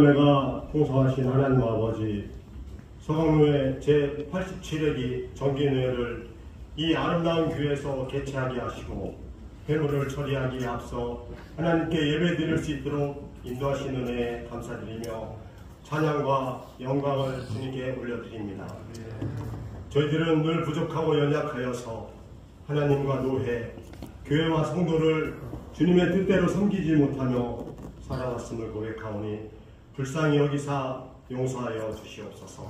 내가 통솔하신 하나님 아버지, 서강로회 제87회기 정기회를 이 아름다운 교회에서 개최하게 하시고 회무를 처리하기에 앞서 하나님께 예배드릴 수 있도록 인도하신 은혜에 감사드리며 찬양과 영광을 주님께 올려드립니다. 저희들은 늘 부족하고 연약하여서 하나님과 노회, 교회와 성도를 주님의 뜻대로 섬기지 못하며 살아왔음을 고백하오니 불쌍히 여기사 용서하여 주시옵소서.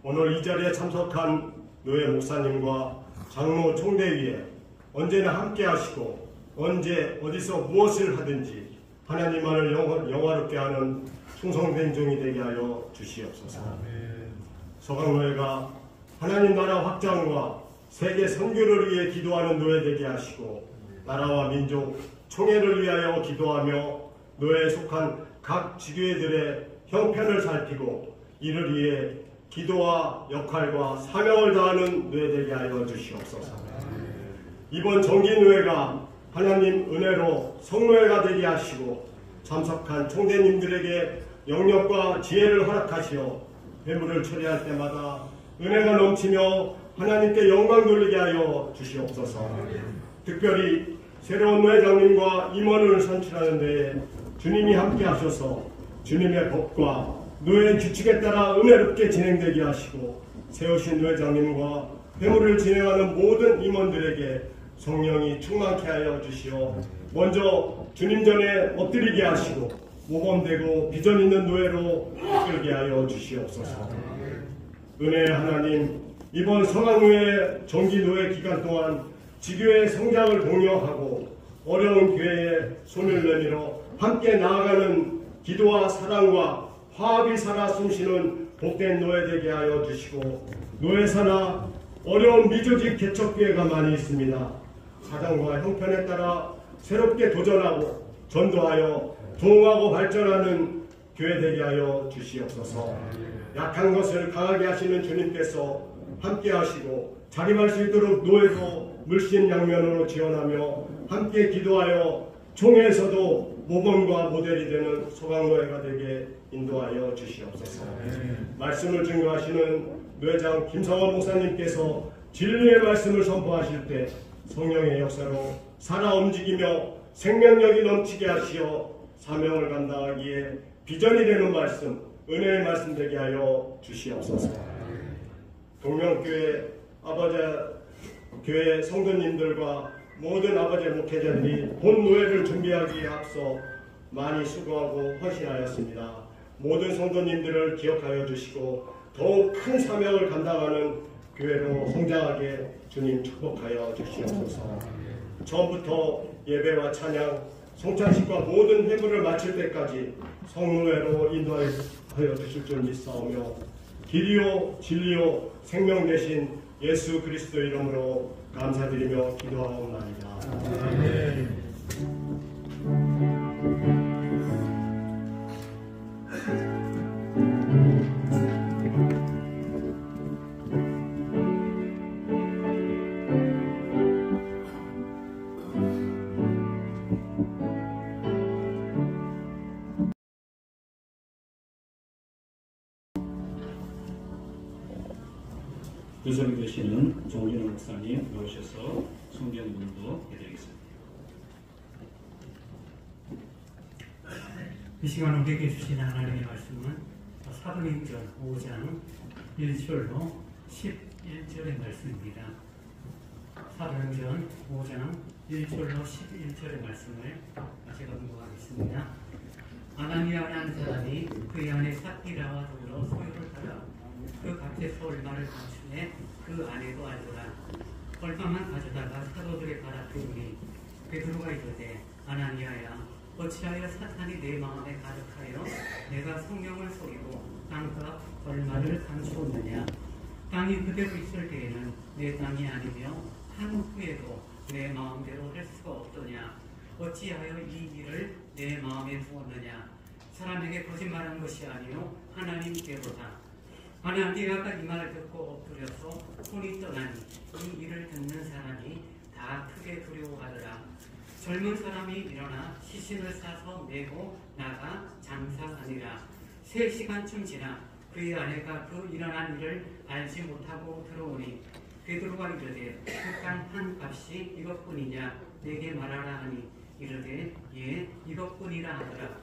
오늘 이 자리에 참석한 노회 목사님과 장로 총대위에 언제나 함께 하시고 언제 어디서 무엇을 하든지 하나님만을 영화롭게 하는 충성된 종이 되게 하여 주시옵소서. 서강노회가 하나님 나라 확장과 세계 선교를 위해 기도하는 노회 되게 하시고 나라와 민족 총회를 위하여 기도하며 노회에 속한 각 지교회들의 형편을 살피고 이를 위해 기도와 역할과 사명을 다하는 노회 되게 하여 주시옵소서. 이번 정기노회가 하나님 은혜로 성노회가 되게 하시고 참석한 총대님들에게 영역과 지혜를 허락하시어 회무를 처리할 때마다 은혜가 넘치며 하나님께 영광 돌리게 하여 주시옵소서. 특별히 새로운 노회장님과 임원을 선출하는 데에 주님이 함께 하셔서 주님의 법과 노회 규칙에 따라 은혜롭게 진행되게 하시고 세우신 노회장님과 회무를 진행하는 모든 임원들에게 성령이 충만케 하여 주시어 먼저 주님 전에 엎드리게 하시고 모범되고 비전 있는 노회로 이끌게 하여 주시옵소서. 은혜의 하나님, 이번 성황노회 정기노회 기간 동안 지교의 성장을 독려하고 어려운 교회에 손을 내밀어 함께 나아가는 기도와 사랑과 화합이 살아 숨쉬는 복된 노회 되게 하여 주시고 노회사나 어려운 미조직 개척교회가 많이 있습니다. 사정과 형편에 따라 새롭게 도전하고 전도하여 부흥하고 발전하는 교회 되게 하여 주시옵소서. 약한 것을 강하게 하시는 주님께서 함께 하시고 자립할 수 있도록 노회도 물심양면으로 지원하며 함께 기도하여 총회에서도 모범과 모델이 되는 소강노회가 되게 인도하여 주시옵소서. 말씀을 증거하시는 노회장 김성원 목사님께서 진리의 말씀을 선포하실 때 성령의 역사로 살아 움직이며 생명력이 넘치게 하시어 사명을 감당하기에 비전이 되는 말씀, 은혜의 말씀 되게 하여 주시옵소서. 동명교회 아버지 교회 성도님들과 모든 아버지 목회자들이 본 노회를 준비하기에 앞서 많이 수고하고 헌신하였습니다. 모든 성도님들을 기억하여 주시고 더욱 큰 사명을 감당하는 교회로 성장하게 주님 축복하여 주시옵소서. 처음부터 예배와 찬양, 성찬식과 모든 회부를 마칠 때까지 성노회로 인도하여 주실 줄 믿사오며 길이요 진리요 생명 되신 예수 그리스도 이름으로 감사드리며 기도하옵나이다. 아멘. 교설을 되시는 조은현 목사님 나오셔서 성경 공부 해드리겠습니다. 이 시간 우리에게 주신 하나님의 말씀은 사도행전 5장 1절로 11절의 말씀입니다. 사도행전 5장 1절로 11절의 말씀을 제가 공부하겠습니다. 아나니아라는 사람이 그의 아내 삽비라와 더불어 소유를 따라 그 값에서 얼마를 감추네 그 아내도 알더라. 얼마만 가져다가 사도들의 발 앞에 두니 베드로가 이르되 아나니아야 어찌하여 사탄이 내 마음에 가득하여 내가 성령을 속이고 땅과 얼마를 감추었느냐. 땅이 그대로 있을 때에는 내 땅이 아니며 한 후에도 내 마음대로 할 수가 없더냐. 어찌하여 이 일을 내 마음에 두었느냐. 사람에게 거짓말한 것이 아니요 하나님께로다. 아나니아가 이 말을 듣고 엎드려서 손이 떠나니 이 일을 듣는 사람이 다 크게 두려워하더라. 젊은 사람이 일어나 시신을 사서 메고 나가 장사하니라. 3시간쯤 지나 그의 아내가 그 일어난 일을 알지 못하고 들어오니 베드로가 이르되 그 땅 한 값이 이것뿐이냐 내게 말하라 하니 이르되 예 이것뿐이라 하더라.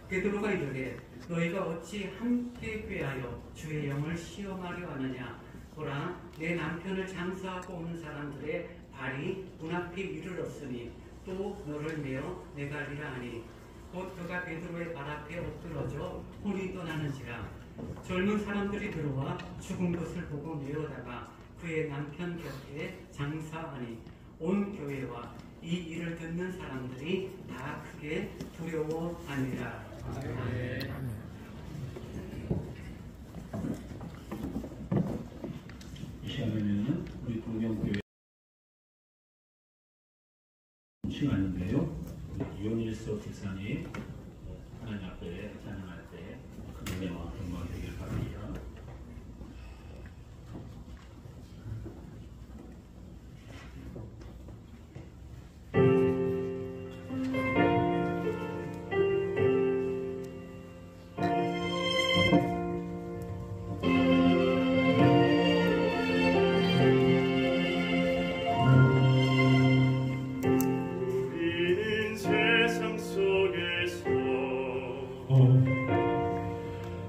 베드로가 이르되 너희가 어찌 함께 꾀하여 주의 영을 시험하려 하느냐. 보라 내 남편을 장사하고 오는 사람들의 발이 문 앞에 이르렀으니 또 너를 메어 내가리라 하니 곧 그가 베드로의 발 앞에 엎드러져 혼이 떠나는지라. 젊은 사람들이 들어와 죽은 것을 보고 메어다가 그의 남편 곁에 장사하니 온 교회와 이 일을 듣는 사람들이 다 크게 두려워하니라. 아멘. 이 시간에는 우리 동경교회 칭하는데요. 이온일서 집사님 하나님 앞에 찬양할 때 큰 은혜와 영광이 되길 바랍니다.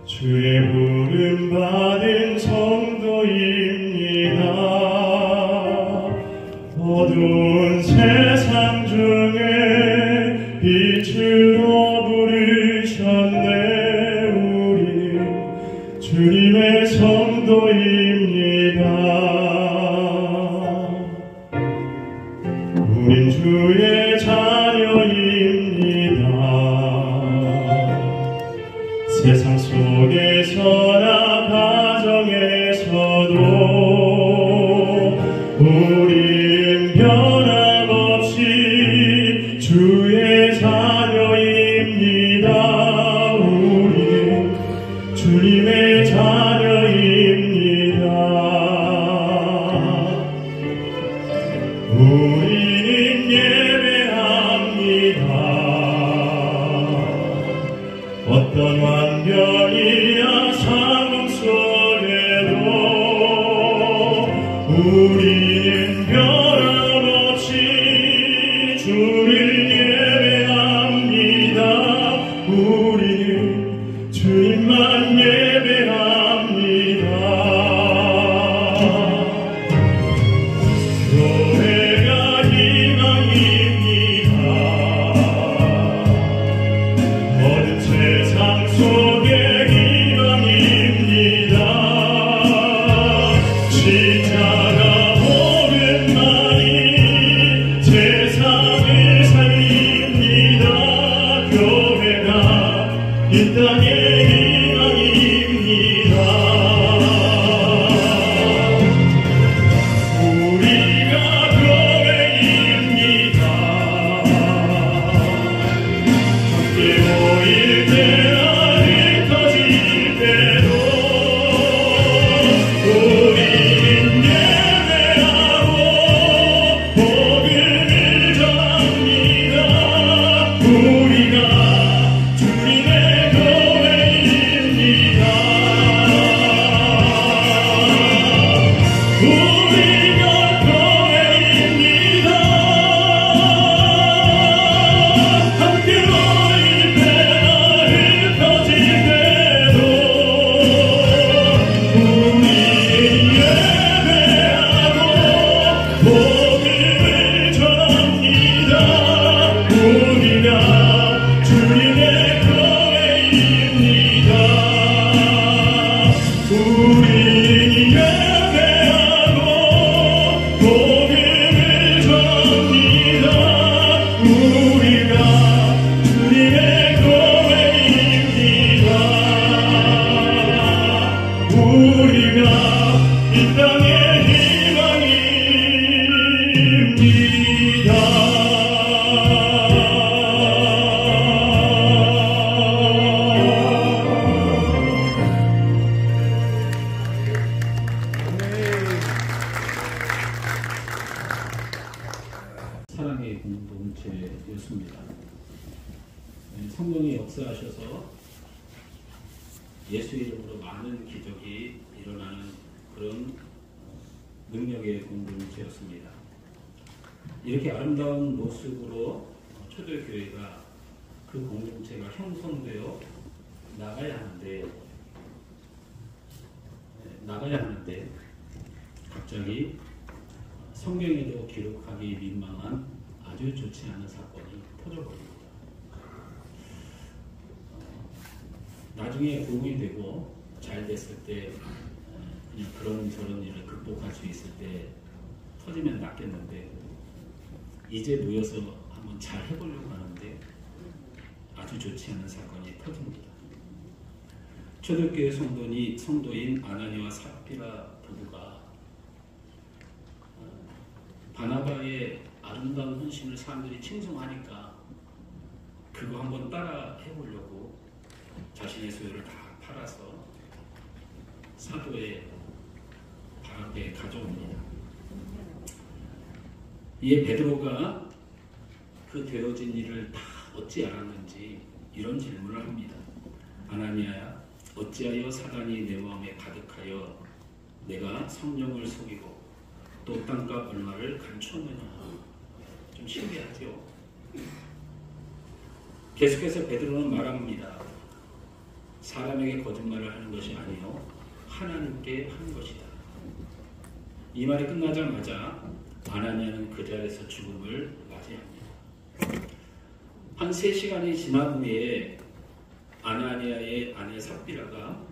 주의 부름 받은 성도입니다. 어두운 세상 중에 빛으로 부르셨네. 우리는 주님의 성도입니다. 우린 주의 자녀입니다. 세상 속에서나 가정에서도 우린 변함없이 주의 자녀입니다. 우린 주님의 자녀입니다. 우리는 예배합니다. 어떤 완벽이나 상황 속에도 우리는 변함없이 주를 예배합니다. 우리는 주님만 예배합니다. 교회가 희망입니다. 모든 세상 속에 희망입니다. 십자가 보름만이 세상을 살립니다. 교회가 이 땅의 희망입니다. 사랑의 공동체였습니다. 성령이 역사하셔서 예수 이름으로 많은 기적이 일어나는 그런 능력의 공동체였습니다. 이렇게 아름다운 모습으로 초대교회가 그 공동체가 형성되어 나가야 하는데 갑자기 성경에도 기록하기 민망한 아주 좋지 않은 사건이 터져버립니다. 나중에 부흥이 되고 잘 됐을 때 그냥 그런저런 일을 극복할 수 있을 때 터지면 낫겠는데 이제 모여서 한번 잘 해보려고 하는데 아주 좋지 않은 사건이 터집니다. 초대교회 성도인 아나니와 삽비라 부부가 바나바의 아름다운 헌신을 사람들이 칭송하니까 그거 한번 따라 해보려고 자신의 소유를 다 팔아서 사도의 발 앞에 가져옵니다. 이에 베드로가 그 되어진 일을 다 어찌 알았는지 이런 질문을 합니다. 아나니아야, 어찌하여 사단이 내 마음에 가득하여 내가 성령을 속이고 또 땅값 얼마를 감추었느냐. 좀 신기하죠. 계속해서 베드로는 말합니다. 사람에게 거짓말을 하는 것이 아니요 하나님께 하는 것이다. 이 말이 끝나자마자 아나니아는 그 자리에서 죽음을 맞이합니다. 한 3시간이 지난 후에 아나니아의 아내 삽비라가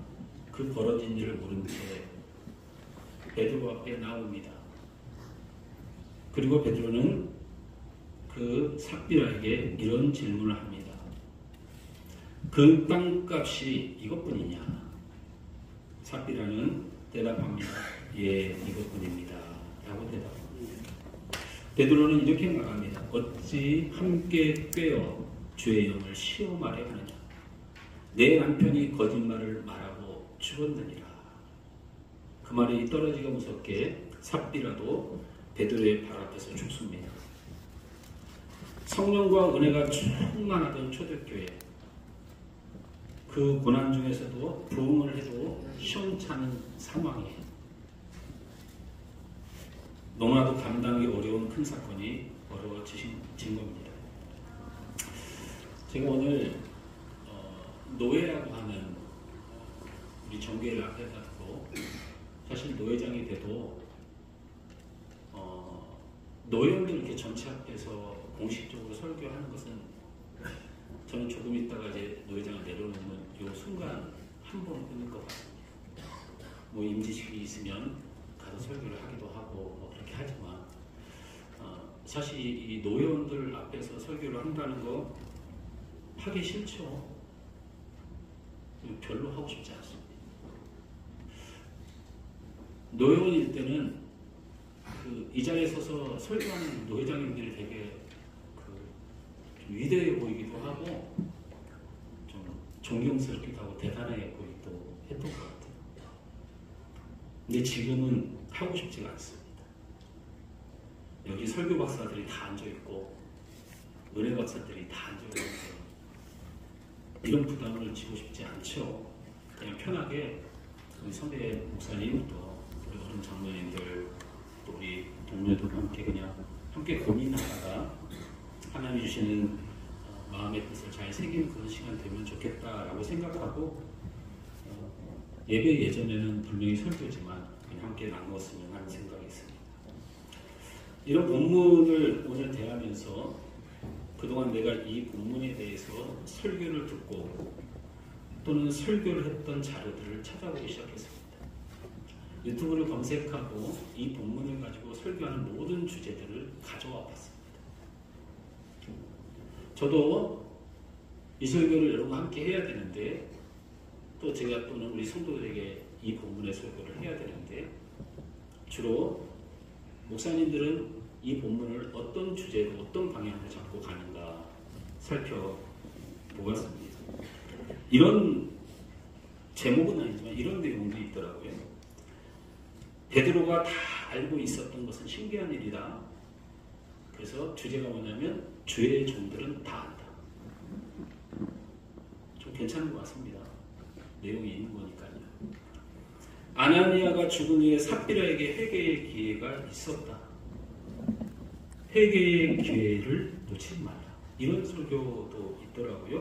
그 벌어진 일을 모른 채 베드로 앞에 나옵니다. 그리고 베드로는 그 삽비라에게 이런 질문을 합니다. 그 땅값이 이것뿐이냐? 삽비라는 대답합니다. 예, 이것뿐입니다. 라고 대답합니다. 베드로는 이렇게 말합니다. 어찌 함께 꿰어 주의 영을 시험하려 하느냐? 내 남편이 거짓말을 말하고 죽었느니라. 그 말이 떨어지기가 무섭게 삽비라도 베드로의 발 앞에서 죽습니다. 성령과 은혜가 충만하던 초대교회, 그 고난 중에서도 부흥을 해도 시원찮은 상황에 너무나도 감당하기 어려운 큰 사건이 벌어진 겁니다. 제가 오늘 노예라고 하는 우리 정교회를 앞에다 두고 사실 노회장이 돼도 노예원들 이렇게 전체 앞에서 공식적으로 설교하는 것은 저는 조금 있다가 이제 노회장을 내려놓는 이 순간 한 번 끊을 것 같습니다. 뭐 임지식이 있으면 가서 설교를 하기도 하고 뭐 그렇게 하지만 사실 이 노예원들 앞에서 설교를 한다는 거 하기 싫죠. 별로 하고 싶지 않습니다. 노예원일 때는 이 자리에 서서 설교하는 노회장님들이 되게 좀 위대해 보이기도 하고 좀 존경스럽기도 하고 대단해 보이기도 했던 것 같아요. 근데 지금은 하고 싶지가 않습니다. 여기 설교 박사들이 다 앉아있고 은혜 박사들이 다 앉아있는데 이런 부담을 지고 싶지 않죠. 그냥 편하게 우리 선배 목사님 또 우리 어른 장로님들 또 우리 동료들과 함께 그냥 함께 고민하다가 하나님이 주시는 마음의 뜻을 잘 새기는 그런 시간 되면 좋겠다라고 생각하고 예배 예전에는 분명히 설교지만 그냥 함께 나누었으면 하는 생각이 있습니다. 이런 본문을 오늘 대하면서 그동안 내가 이 본문에 대해서 설교를 듣고 또는 설교를 했던 자료들을 찾아보기 시작했습니다. 유튜브를 검색하고 이 본문을 가지고 설교하는 모든 주제들을 가져와 봤습니다. 저도 이 설교를 여러분과 함께 해야 되는데 또 제가 또는 우리 성도들에게 이 본문의 설교를 해야 되는데 주로 목사님들은 이 본문을 어떤 주제로 어떤 방향으로 잡고 가는가 살펴보았습니다. 이런 제목은 아니지만 이런 내용도 있더라고요. 베드로가 다 알고 있었던 것은 신기한 일이다. 그래서 주제가 뭐냐면 주의 종들은 다 안다. 좀 괜찮은 것 같습니다. 내용이 있는 거니까요. 아나니아가 죽은 후에 삽비라에게 회개의 기회가 있었다. 회개의 기회를 놓치지 말라. 이런 설교도 있더라고요.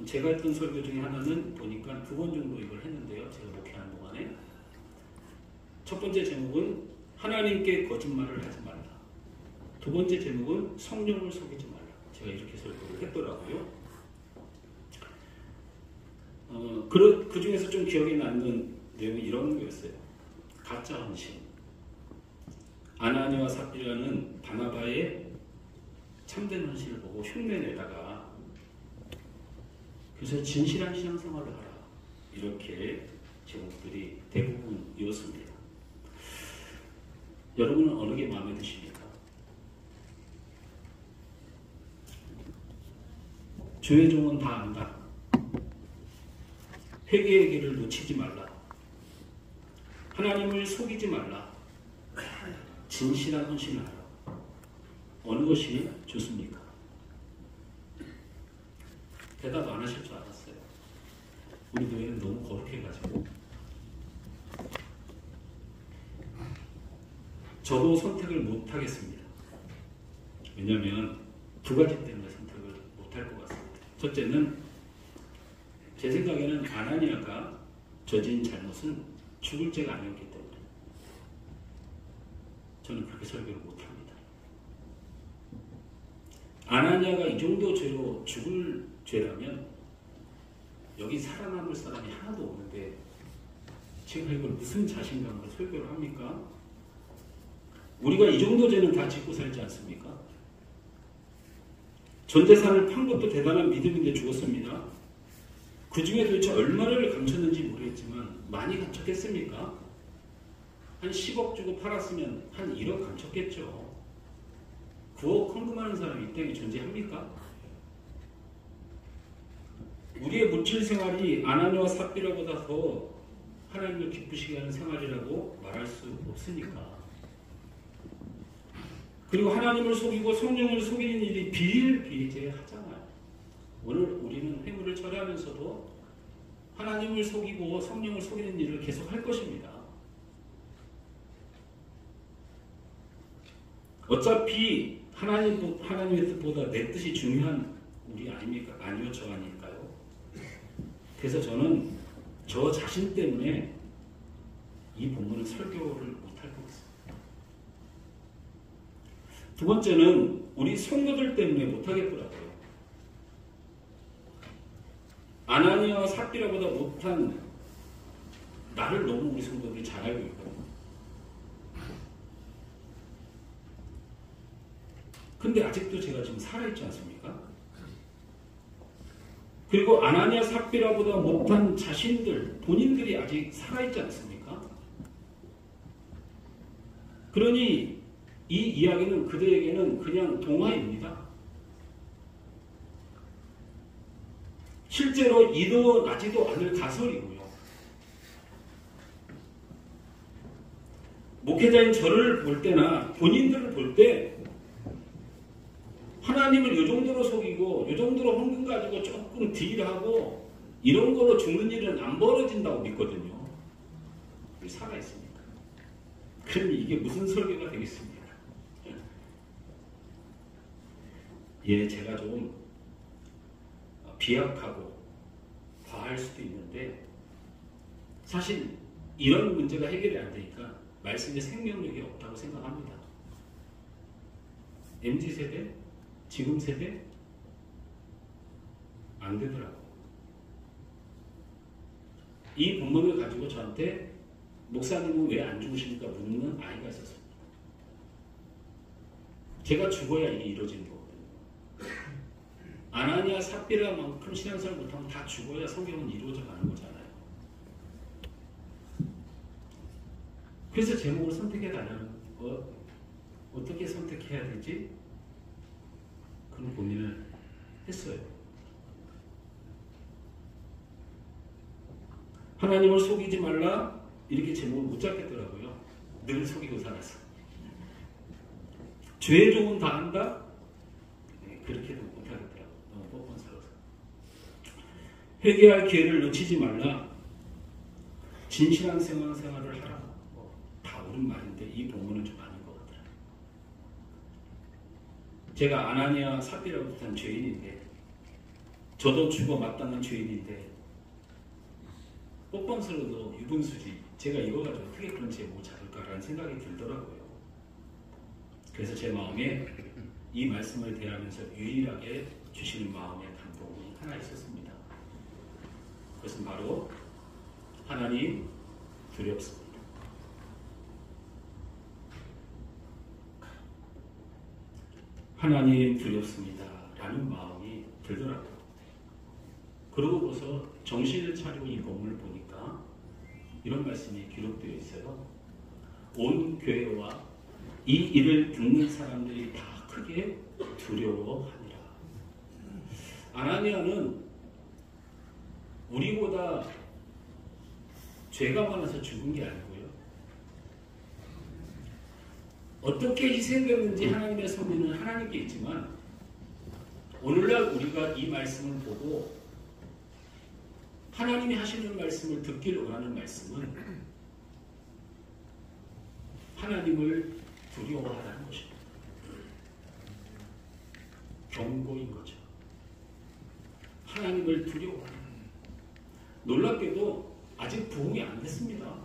제가 했던 설교 중에 하나는 보니까 2번 정도 이걸 했는데요. 제가 목회하는 동안에. 첫 번째 제목은 하나님께 거짓말을 하지 말라. 두 번째 제목은 성령을 속이지 말라. 제가 이렇게 설교를 했더라고요. 그 중에서 좀 기억에 남는 내용이 이런 거였어요. 가짜 헌신. 아나니아와 삽비라는 바나바의 참된 헌신을 보고 흉내내다가 그래서 진실한 신앙생활을 하라. 이렇게 제목들이 대부분이었습니다. 여러분은 어느 게 마음에 드십니까? 주의 종은 다 안다. 회개의 길을 놓치지 말라. 하나님을 속이지 말라. 진실한 헌신을 하라. 어느 것이 좋습니까? 대답 안 하실 줄 알았어요. 우리 교회는 너무 거룩해가지고. 저도 선택을 못 하겠습니다. 왜냐하면 2가지 때문에 선택을 못 할 것 같습니다. 첫째는 제 생각에는 아나니아가 저지른 잘못은 죽을 죄가 아니었기 때문에 저는 그렇게 설교를 못합니다. 아나니아가 이 정도 죄로 죽을 죄라면 여기 살아남을 사람이 하나도 없는데 제가 이걸 무슨 자신감으로 설교를 합니까? 우리가 이 정도 죄는 다 짓고 살지 않습니까? 전 재산을 판 것도 대단한 믿음인데 죽었습니다. 그 중에 도대체 얼마를 감췄는지 모르겠지만 많이 감췄겠습니까? 한 10억 주고 팔았으면 한 1억 감췄겠죠. 9억 헌금하는 사람이 이 땅에 존재합니까? 우리의 물질 생활이 아나니아와 삽비라보다 더 하나님을 기쁘시게 하는 생활이라고 말할 수 없으니까. 그리고 하나님을 속이고 성령을 속이는 일이 비일비재하잖아요. 오늘 우리는 회물을 처리하면서도 하나님을 속이고 성령을 속이는 일을 계속 할 것입니다. 어차피 하나님의 뜻보다 내 뜻이 중요한 우리 아닙니까? 아니요, 저 아닐까요? 그래서 저는 저 자신 때문에 이 본문은 설교를 못할 것 같습니다. 두 번째는 우리 성도들 때문에 못하겠더라고요. 아나니아와 삽비라보다 못한 나를 너무 우리 성도들이 잘 알고 있거든요. 근데 아직도 제가 지금 살아있지 않습니까? 그리고 아나니아 삽비라보다 못한 자신들, 본인들이 아직 살아있지 않습니까? 그러니 이 이야기는 그들에게는 그냥 동화입니다. 실제로 일어나지도 않을 가설이고요. 목회자인 저를 볼 때나 본인들을 볼 때 하나님을 이 정도로 속이고 이 정도로 헌금 가지고 조금 딜하고 이런 걸로 죽는 일은 안 벌어진다고 믿거든요. 우리 살아있으니까. 그러니 이게 무슨 설교가 되겠습니까? 예, 제가 좀 비약하고 과할 수도 있는데 사실 이런 문제가 해결이 안 되니까 말씀에 생명력이 없다고 생각합니다. MZ세대? 지금 세대? 안 되더라고. 이 본문을 가지고 저한테 목사님은 왜 안 죽으십니까? 묻는 아이가 있었습니다. 제가 죽어야 이게 이루어지는 거거든요. 아나니아 삽비라만큼 신앙생활 못하면 다 죽어야 성경은 이루어져 가는 거잖아요. 그래서 제목을 선택해 달라는 거 어떻게 선택해야 어떻게 해야 되지? 그런 고민을 했어요. 하나님을 속이지 말라 이렇게 제목을 못 잡겠더라고요. 늘 속이고 살았어. 죄 좋은 다 한다? 네, 그렇게도 못하겠더라고요. 너무 뻔뻔스러워서. 회개할 기회를 놓치지 말라. 진실한 생활을 하라. 다 옳은 말인데 이 본문은 좀 아닌 것 같더라고요. 제가 아나니아 삽비라고 뜻한 죄인인데 저도 죽어 마땅한 죄인인데 뻔뻔스러워도 유분수지 제가 이거 가지고 어떻게 그런 제목을 잡을까라는 생각이 들더라고요. 그래서 제 마음에 이 말씀을 대하면서 유일하게 주시는 마음의 감동이 하나 있었습니다. 그것은 바로 하나님 두렵습니다. 하나님 두렵습니다 라는 마음이 들더라고요. 그러고서 정신을 차리고 이 본문을 보니까 이런 말씀이 기록되어 있어요. 온 교회와 이 일을 듣는 사람들이 다 크게 두려워하니라. 아나니아는 우리보다 죄가 많아서 죽은 게 아니고요. 어떻게 희생되는지 하나님의 섭리는 하나님께 있지만 오늘날 우리가 이 말씀을 보고 하나님이 하시는 말씀을 듣길 원하는 말씀은 하나님을 두려워하라는 것입니다. 경고인 거죠. 하나님을 두려워하라. 놀랍게도 아직 부흥이 안 됐습니다.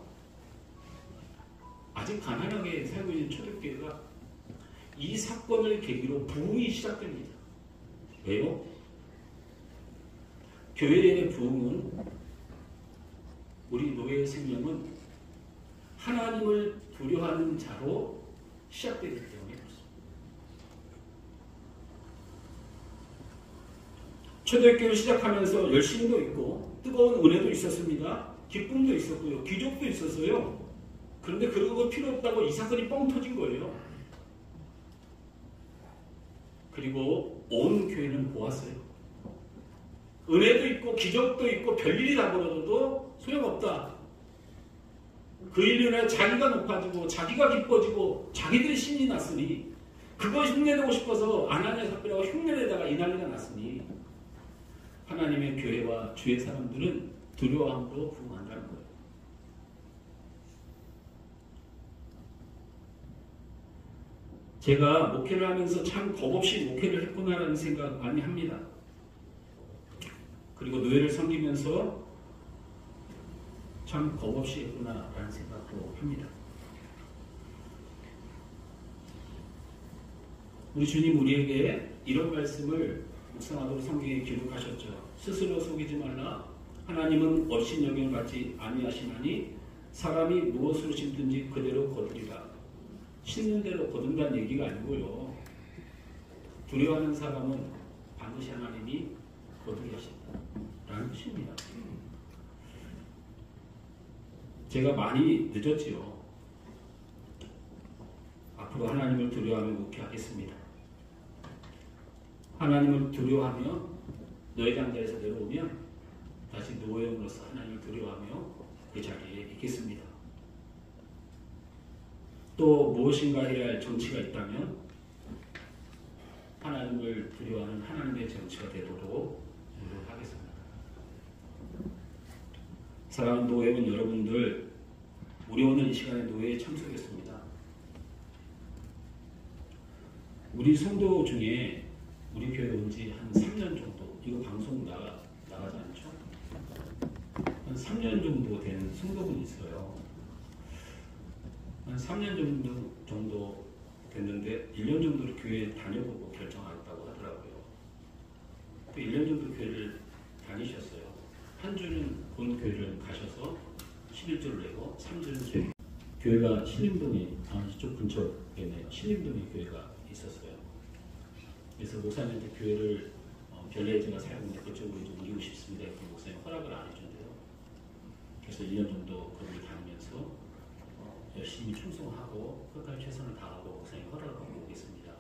아직 가난하게 살고 있는 초대교회가 이 사건을 계기로 부흥이 시작됩니다. 왜요? 교회의 부흥은 우리 노예의 생명은 하나님을 두려워하는 자로 시작되기 때문에 그렇습니다. 초대교회를 시작하면서 열심도 있고 뜨거운 은혜도 있었습니다. 기쁨도 있었고요. 기적도 있었어요. 그런데 그런 거 필요 없다고 이 사건이 뻥 터진 거예요. 그리고 온 교회는 보았어요. 은혜도 있고 기적도 있고 별일이 다 벌어져도 소용없다. 그 일로 인해 자기가 높아지고 자기가 기뻐지고 자기들이 신이 났으니 그거 흉내내고 싶어서 아나니아 삽비라고 흉내내다가 이 난리가 났으니 하나님의 교회와 주의 사람들은 두려워함으로 부응한다는 거예요. 제가 목회를 하면서 참 겁없이 목회를 했구나라는 생각 많이 합니다. 그리고 노예를 섬기면서 참 겁없이 했구나라는 생각도 합니다. 우리 주님 우리에게 이런 말씀을 묵상하도록 성경에 기록하셨죠. 스스로 속이지 말라. 하나님은 업신여김을 받지 아니하시나니 사람이 무엇으로 심든지 그대로 거두리라. 심는 대로 거둔다는 얘기가 아니고요. 두려워하는 사람은 반드시 하나님이 거두게 하신다라는 뜻입니다. 제가 많이 늦었지요. 앞으로 하나님을 두려워하며 목회하겠습니다. 하나님을 두려워하며 노예장 자리에서 내려오면 다시 노예원으로서 하나님을 두려워하며 그 자리에 있겠습니다. 또 무엇인가 해야 할 정치가 있다면 하나님을 두려워하는 하나님의 정치가 되도록 노력하겠습니다. 사랑하는 노예원 여러분들, 우리 오늘 이 시간에 노예에 참석했습니다. 우리 성도 중에 우리 교회 온 지 한 3년 정도, 이거 방송 나가지 않죠? 한 3년 정도 된 성도분이 있어요. 한 3년 정도 됐는데 1년 정도를 교회 다녀보고 결정하겠다고 하더라고요. 또 1년 정도 교회를 다니셨어요. 한 주는 본 교회를 가셔서 11조를 내고 3주는 저희 교회가 신림동에 이쪽 근처에네요. 신림동에 교회가 있었어요. 그래서 목사님한테 교회를 별내에 제가 사용하는데 그쪽으로 좀 옮기고 싶습니다. 그 목사님 허락을 안 해준대요. 그래서 1년 정도 거기를 다니면서 열심히 충성하고 끝까지 최선을 다하고 목사님 허락을 받고 오겠습니다.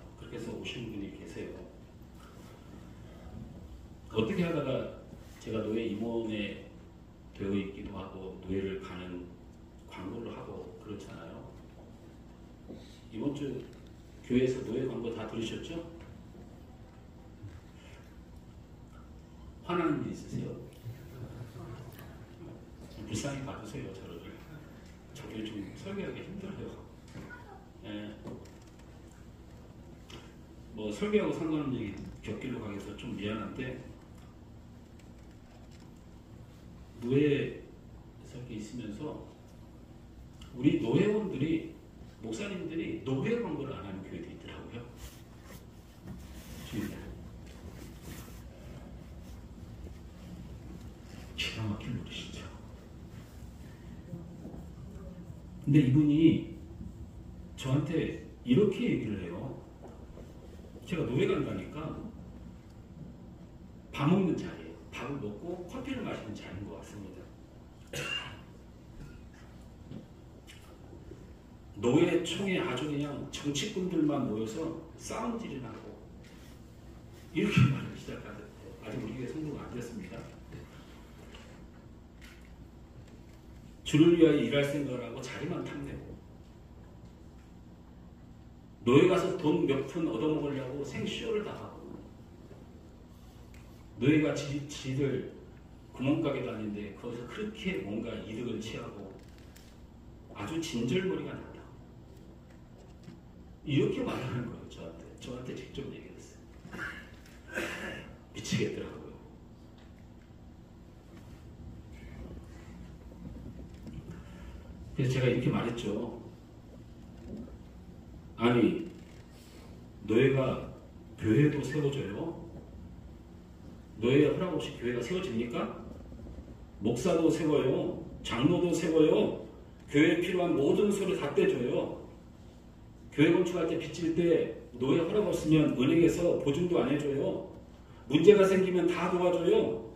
어떻게 하다가 제가 노예 임원에 되어 있기도 하고 노예를 가는 광고를 하고 그렇잖아요. 이번 주 교회에서 노예 광고 다 들으셨죠? 화나는 일 있으세요? 불쌍히 봐주세요. 저를 좀 설교하기 힘들어요. 예. 뭐 설교하고 상관없는 얘기 곁길로 가게서 좀 미안한데 노예에서 이렇게 있으면서 우리 노회원들이 목사님들이 노회 광고를 안 하는 교회도 있더라고요. 주인들 기가 막힌 노릇이죠. 근데 이분이 저한테 이렇게 얘기를 해요. 제가 노예 간다니까 밥 먹는 자리예요. 밥을 먹고 커피를 마시는 자리인 것 같습니다. 노예총회 아주 그냥 정치꾼들만 모여서 싸움질을 하고 이렇게 말을 시작하는데 아직 우리 교회 성도가 안 됐습니다. 주를 위하여 일할 생각을 하고 자리만 탐내고 노예 가서 돈 몇 푼 얻어먹으려고 생쇼를 다 하고 노예가 지들 구멍가게 다니는데 거기서 그렇게 뭔가 이득을 취하고 아주 진절머리가 난다. 이렇게 말하는 거예요. 저한테 직접 얘기했어요. 미치겠더라고요. 그래서 제가 이렇게 말했죠. 아니 노예가 교회도 세워줘요? 노예 허락 없이 교회가 세워집니까? 목사도 세워요. 장로도 세워요. 교회에 필요한 모든 소를 다 떼줘요. 교회 건축할 때 빚질 때 노예 허락 없으면 은행에서 보증도 안 해줘요. 문제가 생기면 다 도와줘요.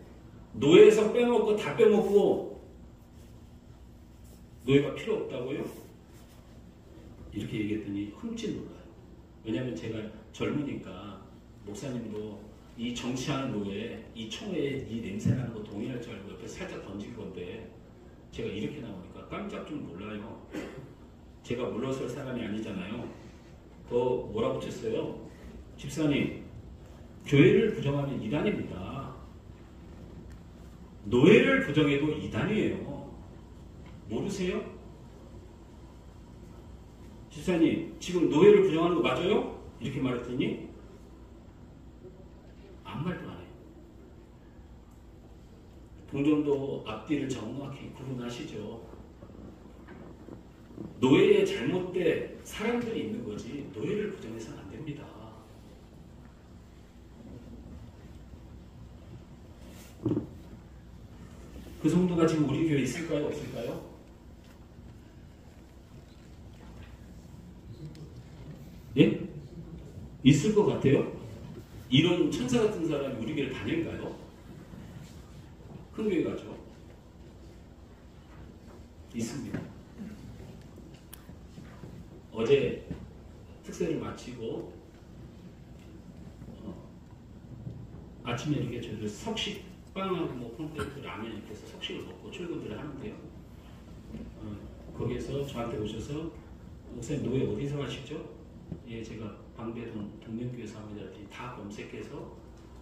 노예에서 빼먹고 다 빼먹고 노예가 필요 없다고요? 이렇게 얘기했더니 흠칫 놀라요. 왜냐하면 제가 젊으니까 목사님도 이 정치하는 노예, 이 총회에 이 냄새나는 거 동의할 줄 알고 옆에 살짝 던질 건데 제가 이렇게 나오니까 깜짝 좀 놀라요. 제가 물러설 사람이 아니잖아요. 더 뭐라 붙였어요? 집사님, 교회를 부정하면 이단입니다. 노예를 부정해도 이단이에요. 모르세요? 집사님, 지금 노예를 부정하는 거 맞아요? 이렇게 말했더니 아무 말도 안 해요. 동정도 앞뒤를 정확히 구분하시죠. 노예의 잘못된 사람들이 있는 거지 노예를 부정해서는 안 됩니다. 그 정도가 지금 우리 교회에 있을까요? 없을까요? 예? 있을 것 같아요? 이런 천사 같은 사람이 우리 교회 다닐까요? 큰 교회 가죠. 있습니다. 어제 특세를 마치고 아침에 이렇게 저희들 석식빵하고 뭐 콘테이트 라면 이렇게 해서 석식을 먹고 출근들을 하는데요. 거기에서 저한테 오셔서 목사님 노예 어디서 하시죠? 예, 제가 방배동 동명교회에서 합니다. 다 검색해서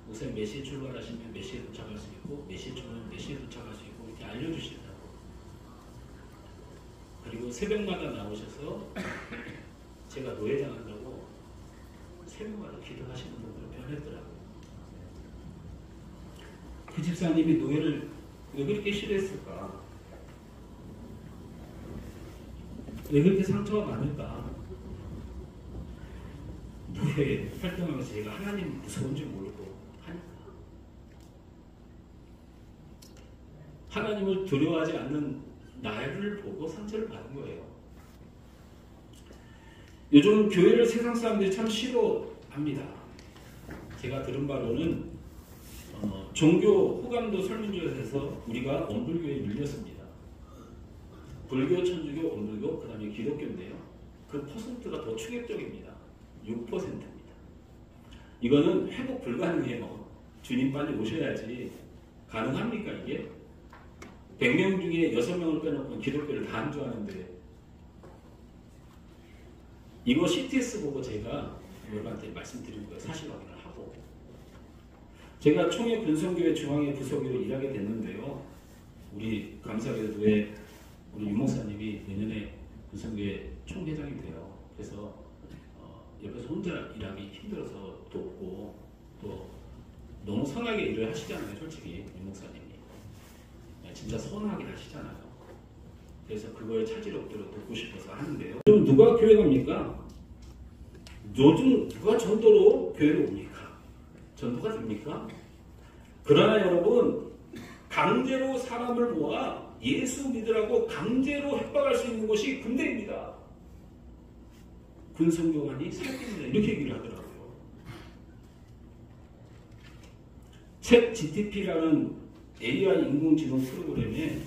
목사님 몇 시에 출발하시면 몇 시에 도착할 수 있고 몇 시에 출발하면 몇 시에 도착할 수 있고 이렇게 알려주시더라고요. 그리고 새벽마다 나오셔서 제가 노예장 한다고 새벽마다 기도하시는 분들 변했더라고요. 그 집사님이 노예를 왜 그렇게 싫어했을까? 왜 그렇게 상처가 많을까? 노예 활동하면서 제가 하나님 무서운 줄 모르고 하니까. 하나님을 두려워하지 않는 나를 보고 상처를 받은 거예요. 요즘 교회를 세상 사람들이 참 싫어합니다. 제가 들은 바로는 종교 호감도 설문조사에서 우리가 원불교에 밀렸습니다. 불교, 천주교, 원불교, 그 다음에 기독교인데요. 그 퍼센트가 더 충격적입니다. 6%입니다. 이거는 회복 불가능해요. 주님 빨리 오셔야지 가능합니까 이게? 100명 중에 6명을 빼놓고 기독교를 다 안주하는데 이거 CTS 보고 제가 여러분한테 말씀드린 거예요. 사실 확인을 하고 제가 총회 군성교회 중앙회 부서기로 일하게 됐는데요. 우리 감사교도에 우리 유 목사님이 내년에 군성교회 총회장이 돼요. 그래서 옆에서 혼자 일하기 힘들어서 돕고 또 너무 선하게 일을 하시잖아요. 솔직히 유 목사님이 진짜 선하게 하시잖아요. 그래서 그거에 차질 없도록 돕고 싶어서 하는데요. 요즘 누가 교회 갑니까? 요즘 누가 전도로 교회로 옵니까? 전도가 됩니까? 그러나 여러분 강제로 사람을 모아 예수 믿으라고 강제로 협박할 수 있는 곳이 군대입니다. 군성교관이 사기입니다. 이렇게 얘기를 하더라고요. 챗 GTP라는 AI 인공지능 프로그램에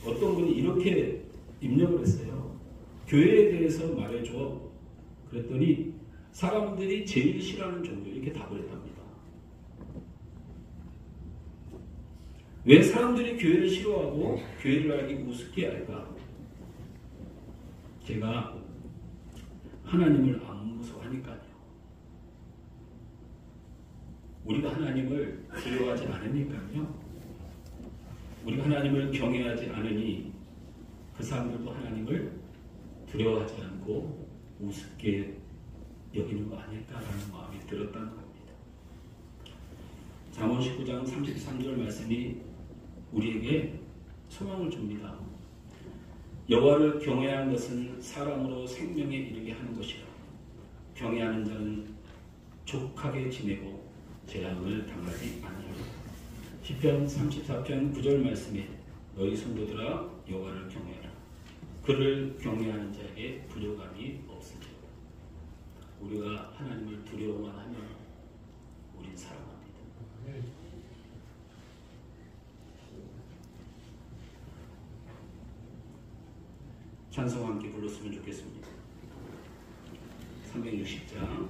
어떤 분이 이렇게 입력을 했어요. 교회에 대해서 말해줘. 그랬더니 사람들이 제일 싫어하는 종교 이렇게 답을 했답니다. 왜 사람들이 교회를 싫어하고 교회를 알기 우습게 할까? 제가 하나님을 안 무서워하니까요. 우리가 하나님을 두려워하지 않으니까요. 우리가 하나님을 경외하지 않으니 그 사람들도 하나님을 두려워하지 않고 우습게 여기는 거 아닐까라는 마음이 들었다는 겁니다. 잠언 19장 33절 말씀이 우리에게 소망을 줍니다. 여호와를 경외하는 것은 사람으로 생명에 이르게 하는 것이라. 경외하는 자는 족하게 지내고 재앙을 당하지 아니하리라. 시편 34편 9절 말씀에 너희 성도들아 여호와를 경외하라. 그를 경외하는 자에게 부족함이 없으리라. 우리가 하나님을 두려워만 하면 우린 살아갑니다. 찬송 함께 불렀으면 좋겠습니다. 360장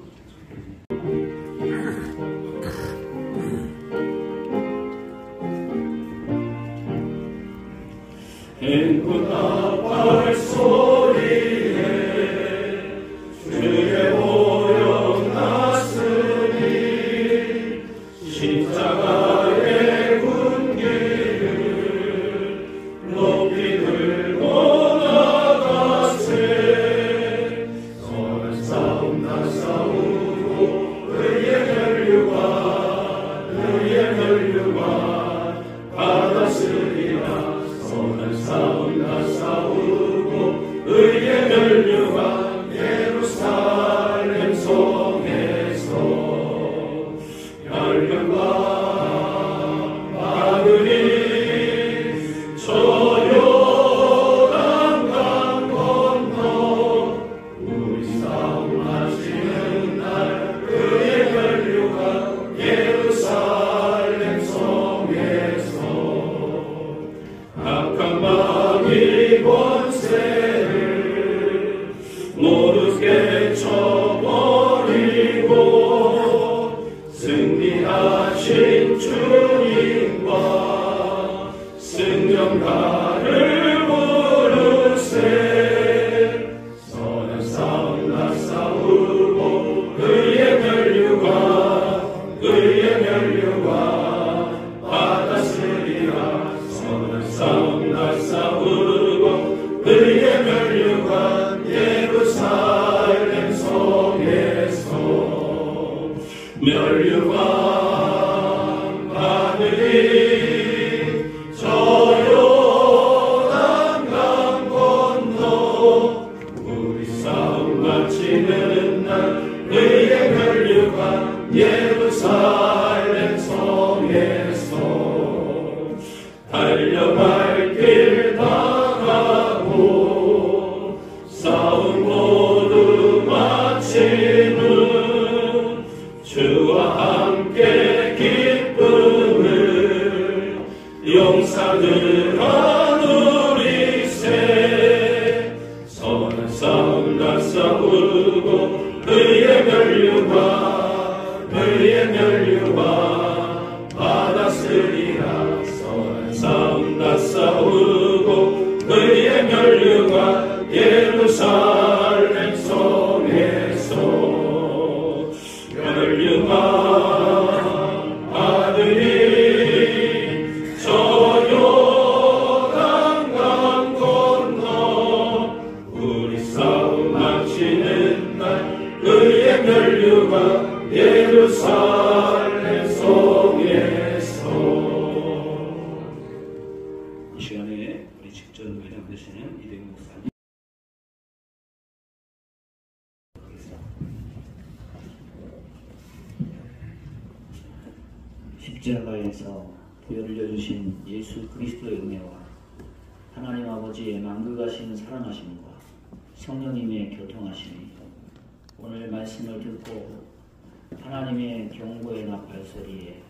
행군아 발소리에 주의 오령 났으니 십자가의 군기를 높이 들고 나가세. 선한 싸움 다 싸우고 의의 멸류관 받았으리라. 선한 싸움 다 싸우고 의의 멸류관 예루살렘 성에서 멸류관 받으리. 저 요단강 건너 우리 싸움 마치는 날 의의 멸류관 예루살렘 성에서 악한 마귀 권세를 모르게 쳐버리고 승리하신 주님과 승전가를 부르세. 선한 싸움 다 싸우고 의의 멸류관 받았으리라. 선한 싸움 다 싸우고 의의 멸류관 예루살렘 성에서 멸류관 받으리. 저 요단강 건너 우리 싸움 마치는 날 의의 멸류관 예루살렘 성에서 달려갈 길 다가고 싸움 모두 마치는 주와 함께 기쁨을 용사들아 누리세. 선한 싸움 다 싸우고 의의 멸류관 혈류가 예루살렘 성에서. 이 시간에 우리 직전 회장 되시는 이대국 목사님 십자가에서 보혈을 주신 예수 그리스도의 은혜와 하나님 아버지의 만극하신 사랑하심과 성령님의 교통하심이 오늘 말씀을 듣고 하나님의 경고의 나팔 소리에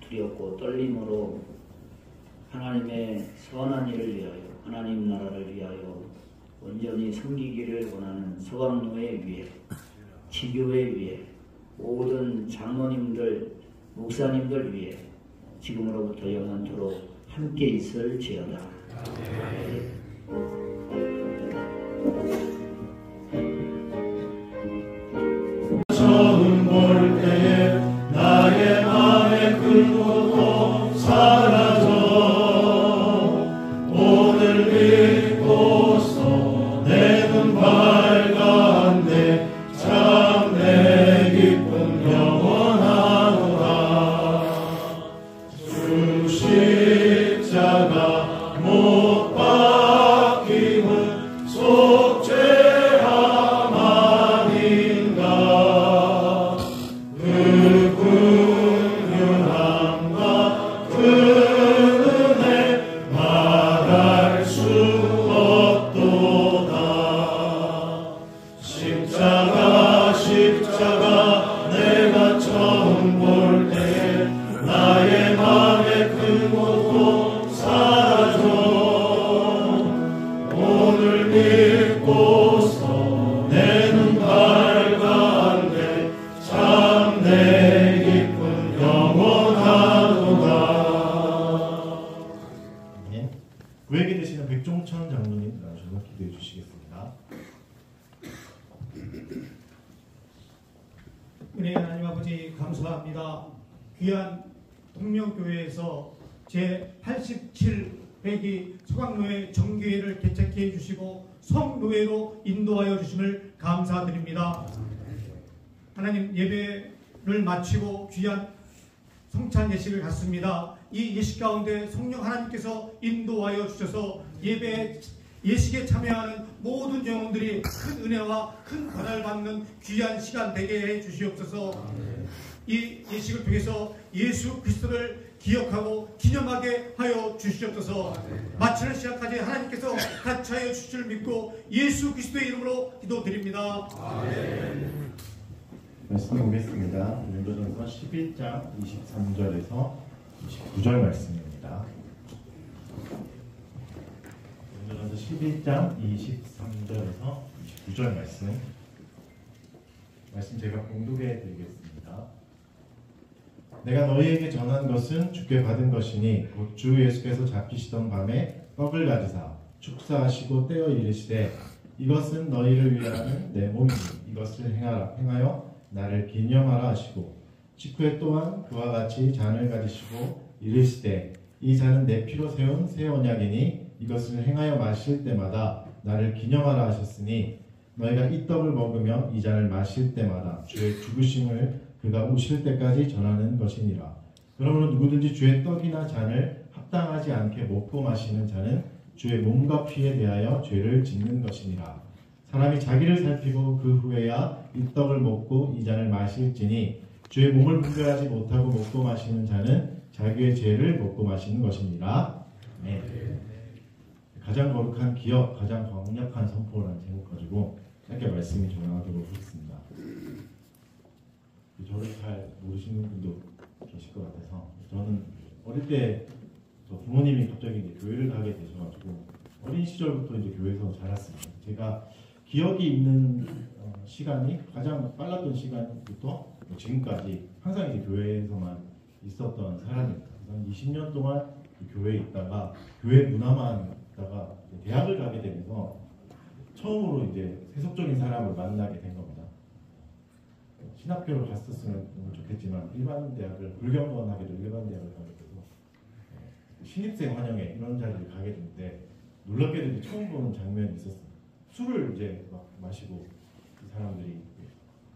두렵고 떨림으로 하나님의 선한 일을 위하여 하나님 나라를 위하여 온전히 섬기기를 원하는 서강노회 위에 지교회 위에 모든 장로님들 목사님들 위해 지금으로부터 영원토록 함께 있을지어다. 처음 볼 때에 나의 맘의 근고도 사라져. 오늘 믿고서 내 눈 밝았네. 참 내 기쁨 영원하노라. 주 십자가 못 박힘은 속죄함 아닌가. 그 긍휼함과 그 은혜 말할 수 없도다. 십자가 내가 처음 볼 때에 나의 맘의 큰 고통 사라져. 오늘 믿고서 내 눈 밝았네. 참 내 기쁨 영원하도다. 네. 구에게 되시는 백종천 장로님 나오셔서 기도해 주시겠습니다. 은혜의 하나님 아버지 감사합니다. 귀한 동명교회에서 제87회기 서강노회 정교회를 개최케 해주시고 성노회로 인도하여 주심을 감사드립니다. 하나님, 예배를 마치고 귀한 성찬 예식을 갖습니다. 이 예식 가운데 성령 하나님께서 인도하여 주셔서 예식에 참여하는 모든 영혼들이 큰 은혜와 큰 권한을 받는 귀한 시간 되게 해 주시옵소서. 이 예식을 통해서 예수 그리스도를 기억하고 기념하게 하여 주시옵소서. 마치는 시간까지 하나님께서 같이 하여 주실 줄 믿고 예수 그리스도의 이름으로 기도드립니다. 말씀 보겠습니다. 율도전서 11장 23절에서 29절 말씀입니다. 율도전서 11장 23절에서 29절 말씀 제가 공독해 드리겠습니다. 내가 너희에게 전한 것은 주께 받은 것이니 곧 주 예수께서 잡히시던 밤에 떡을 가지사 축사하시고 떼어 이르시되 이것은 너희를 위하는 내 몸이니 이것을 행하여 나를 기념하라 하시고 직후에 또한 그와 같이 잔을 가지시고 이르시되 이 잔은 내 피로 세운 새 언약이니 이것을 행하여 마실 때마다 나를 기념하라 하셨으니 너희가 이 떡을 먹으며 이 잔을 마실 때마다 주의 죽으심을 그가 오실 때까지 전하는 것이니라. 그러므로 누구든지 주의 떡이나 잔을 합당하지 않게 먹고 마시는 자는 주의 몸과 피에 대하여 죄를 짓는 것이니라. 사람이 자기를 살피고 그 후에야 이 떡을 먹고 이 잔을 마실지니 주의 몸을 분별하지 못하고 먹고 마시는 자는 자기의 죄를 먹고 마시는 것이니라. 네. 가장 거룩한 기업, 가장 강력한 선포라는 제목 가지고 짧게 말씀을 전하도록 하겠습니다. 저를 잘 모르시는 분도 계실 것 같아서 저는 어릴 때 저 부모님이 갑자기 이제 교회를 가게 되셔가지고 어린 시절부터 이제 교회에서 자랐습니다. 제가 기억이 있는 시간이 가장 빨랐던 시간부터 지금까지 항상 이제 교회에서만 있었던 사람입니다. 한 20년 동안 교회에 있다가 교회 문화만 있다가 대학을 가게 되면서 처음으로 이제 세속적인 사람을 만나게 된 겁니다. 신학교를 갔었으면 너무 좋겠지만 일반 대학을 불경건하게도 일반 대학을 가게 되고 신입생 환영회 이런 자리를 가게 되는데 놀랍게도 이제 처음 보는 장면이 있었습니다. 술을 이제 막 마시고 이 사람들이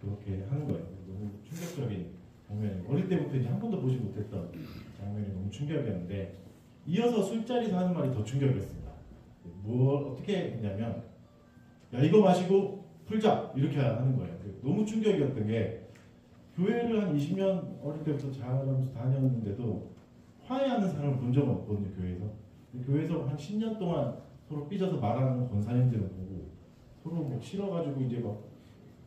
그렇게 하는 거예요. 너무 충격적인 장면이에요. 어릴 때부터 이제 한 번도 보지 못했던 장면이 너무 충격이었는데 이어서 술자리에서 하는 말이 더 충격이었습니다. 어떻게 했냐면 야 이거 마시고 풀자 이렇게 하는 거예요. 너무 충격이었던 게 교회를 한 20년 어릴 때부터 자라면서 다녔는데도 화해하는 사람을 본 적은 없거든요. 교회에서 한 10년 동안 서로 삐져서 말하는 권사님들을 보고 서로 뭐 싫어가지고 이제 막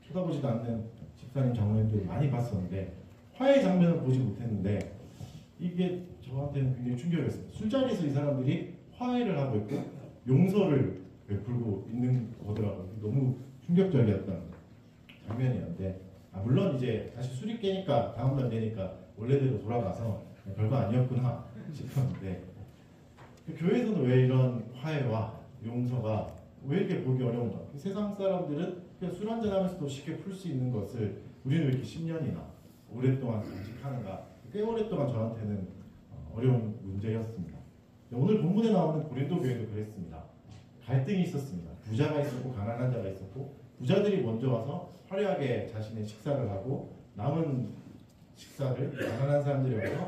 쳐다보지도 않는 집사님 장로님들을 많이 봤었는데 화해 장면을 보지 못했는데 이게 저한테는 굉장히 충격이었어요. 술자리에서 이 사람들이 화해를 하고 있고 용서를 베풀고 있는 거더라고요. 너무 충격적이었던 장면이었는데 물론 이제 다시 술이 깨니까 다음날 되니까 원래대로 돌아가서 별거 아니었구나 싶었는데 교회에서는 왜 이런 화해와 용서가 왜 이렇게 보기 어려운가? 세상 사람들은 그냥 술 한잔하면서도 쉽게 풀 수 있는 것을 우리는 왜 이렇게 10년이나 오랫동안 간직하는가? 꽤 오랫동안 저한테는 어려운 문제였습니다. 오늘 본문에 나오는 고린도 교회도 그랬습니다. 갈등이 있었습니다. 부자가 있었고 가난한 자가 있었고 부자들이 먼저 와서 화려하게 자신의 식사를 하고 남은 식사를 가난한 사람들이 와서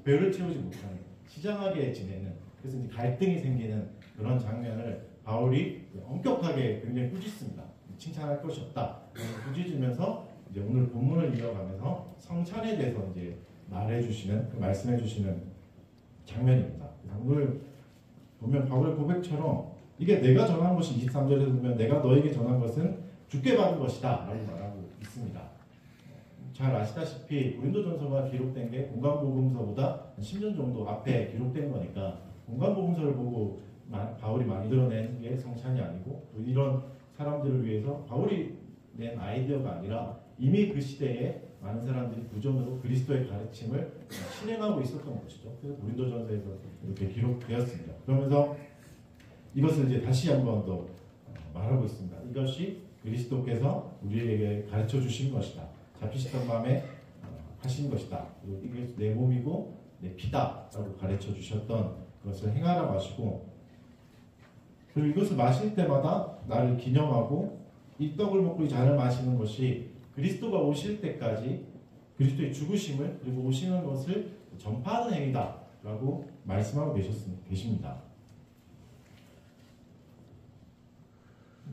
배를 채우지 못하는 시장하게 지내는 그래서 이제 갈등이 생기는 그런 장면을 바울이 엄격하게 굉장히 꾸짖습니다. 칭찬할 것이 없다. 꾸짖으면서 이제 오늘 본문을 이어가면서 성찬에 대해서 이제 말해주시는 말씀해주시는 장면입니다. 오늘 보면 바울의 고백처럼 이게 내가 전한 것이 23절에서 보면 내가 너에게 전한 것은 주께 받은 것이다 라고 말하고 있습니다. 잘 아시다시피 고린도전서가 기록된 게 공관복음서보다 10년 정도 앞에 기록된 거니까 공관복음서를 보고 바울이 만들어낸 게 성찬이 아니고 또 이런 사람들을 위해서 바울이 낸 아이디어가 아니라 이미 그 시대에 많은 사람들이 구전으로 그리스도의 가르침을 실행하고 있었던 것이죠. 그래서 고린도전서에서 이렇게 기록되었습니다. 그러면서 이것을 이제 다시 한 번 더 말하고 있습니다. 이것이 그리스도께서 우리에게 가르쳐 주신 것이다. 잡히시던 밤에 하신 것이다. 그리고 이게 내 몸이고 내 피다라고 가르쳐 주셨던 그것을 행하라고 하시고 그리고 이것을 마실 때마다 나를 기념하고 이 떡을 먹고 이 잔을 마시는 것이 그리스도가 오실 때까지 그리스도의 죽으심을 그리고 오시는 것을 전파하는 행위다라고 말씀하고 계십니다.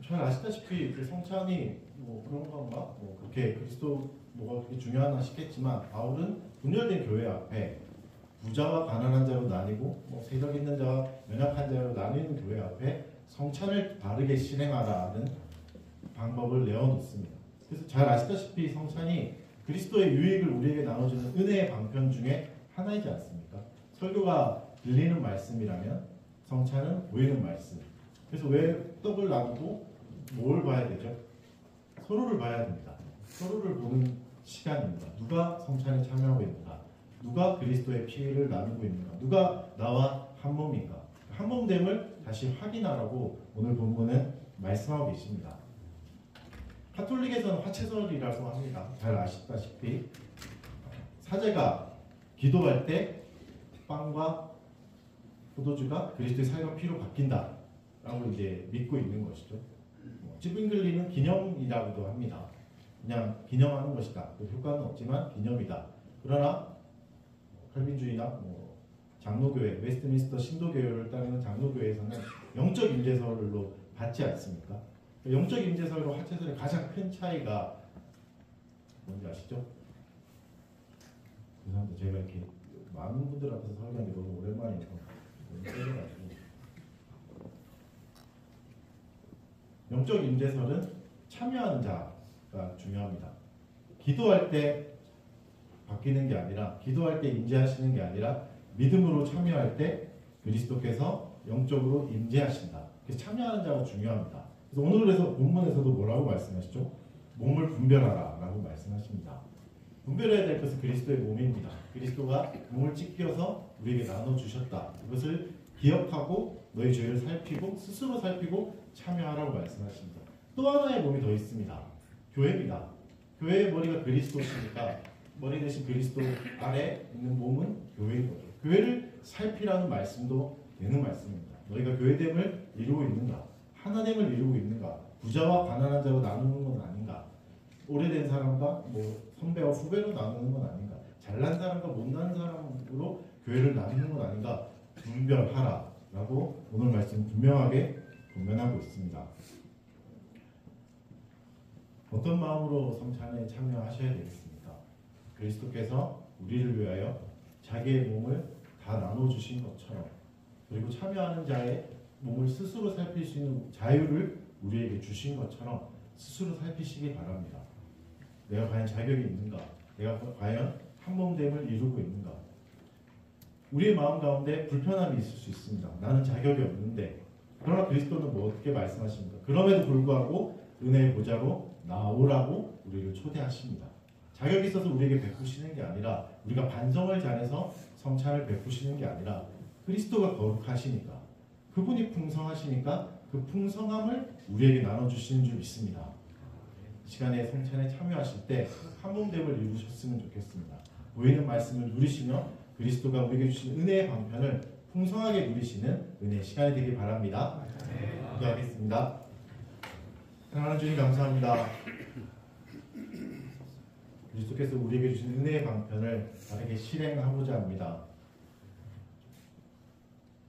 잘 아시다시피 그 성찬이 뭐 그런 건가? 뭐 그렇게 그리스도 뭐가 그렇게 중요하나 싶겠지만 바울은 분열된 교회 앞에 부자와 가난한 자로 나뉘고 뭐 세력 있는 자와 연약한 자로 나뉘는 교회 앞에 성찬을 바르게 실행하라는 방법을 내어놓습니다. 그래서 잘 아시다시피 성찬이 그리스도의 유익을 우리에게 나눠주는 은혜의 방편 중에 하나이지 않습니까? 설교가 들리는 말씀이라면 성찬은 보이는 말씀. 그래서 왜 떡을 나누고 뭘 봐야 되죠? 서로를 봐야 됩니다. 서로를 보는 시간입니다. 누가 성찬에 참여하고 있는가? 누가 그리스도의 피를 나누고 있는가? 누가 나와 한 몸인가? 한 몸됨을 다시 확인하라고 오늘 본문은 말씀하고 계십니다. 카톨릭에서는 화채설이라고 합니다. 잘 아시다시피 사제가 기도할 때 빵과 포도주가 그리스도의 살과 피로 바뀐다 라고 이제 믿고 있는 것이죠. 찌빙글리는 기념이라고도 합니다. 그냥 기념하는 것이다. 효과는 없지만 기념이다. 그러나 칼빈주의나 뭐 장로교회, 웨스트민스터 신도교회를 따르는 장로교회에서는 영적 임재설로 받지 않습니까? 영적 임재설과 화채설의 가장 큰 차이가 뭔지 아시죠? 죄송합니다. 제가 이렇게 많은 분들 앞에서 설교하는 게 너무 오랜만이어서 너무 떨려가지고 영적 임재설은 참여하는 자가 중요합니다. 기도할 때 바뀌는 게 아니라 기도할 때 임재하시는 게 아니라 믿음으로 참여할 때 그리스도께서 영적으로 임재하신다. 그래서 참여하는 자가 중요합니다. 그래서 오늘에서 본문에서도 뭐라고 말씀하시죠? 몸을 분별하라 라고 말씀하십니다. 분별해야 될 것은 그리스도의 몸입니다. 그리스도가 몸을 찢겨서 우리에게 나눠주셨다. 이것을 기억하고 너희 죄를 살피고 스스로 살피고 참여하라고 말씀하십니다. 또 하나의 몸이 더 있습니다. 교회입니다. 교회의 머리가 그리스도시니까 머리 대신 그리스도 아래 있는 몸은 교회인 거죠. 교회를 살피라는 말씀도 되는 말씀입니다. 너희가 교회됨을 이루고 있는가? 하나됨을 이루고 있는가? 부자와 가난한 자로 나누는 건 아닌가? 오래된 사람과 뭐 선배와 후배로 나누는 건 아닌가, 잘난 사람과 못난 사람으로 교회를 나누는 건 아닌가 분별하라라고 오늘 말씀 분명하게 권면하고 있습니다. 어떤 마음으로 성찬에 참여하셔야 되겠습니까? 그리스도께서 우리를 위하여 자기의 몸을 다 나눠주신 것처럼, 그리고 참여하는 자의 몸을 스스로 살필 수 있는 자유를 우리에게 주신 것처럼 스스로 살피시기 바랍니다. 내가 과연 자격이 있는가? 내가 과연 한몸됨을 이루고 있는가? 우리의 마음 가운데 불편함이 있을 수 있습니다. 나는 자격이 없는데. 그러나 그리스도는 뭐 어떻게 말씀하십니까? 그럼에도 불구하고 은혜의 보좌로 나오라고 우리를 초대하십니다. 자격이 있어서 우리에게 베푸시는 게 아니라, 우리가 반성을 잘해서 성찬을 베푸시는 게 아니라, 그리스도가 거룩하시니까, 그분이 풍성하시니까 그 풍성함을 우리에게 나눠주시는 줄 믿습니다. 이 시간에 성찬에 참여하실 때 한몸됨을 이루셨으면 좋겠습니다. 보이는 말씀을 누리시며 그리스도가 우리에게 주신 은혜의 방편을 풍성하게 누리시는 은혜의 시간이 되길 바랍니다. 기도하겠습니다. 사랑하는 주님, 감사합니다. 그리스도께서 우리에게 주신 은혜의 방편을 바르게 실행하고자 합니다.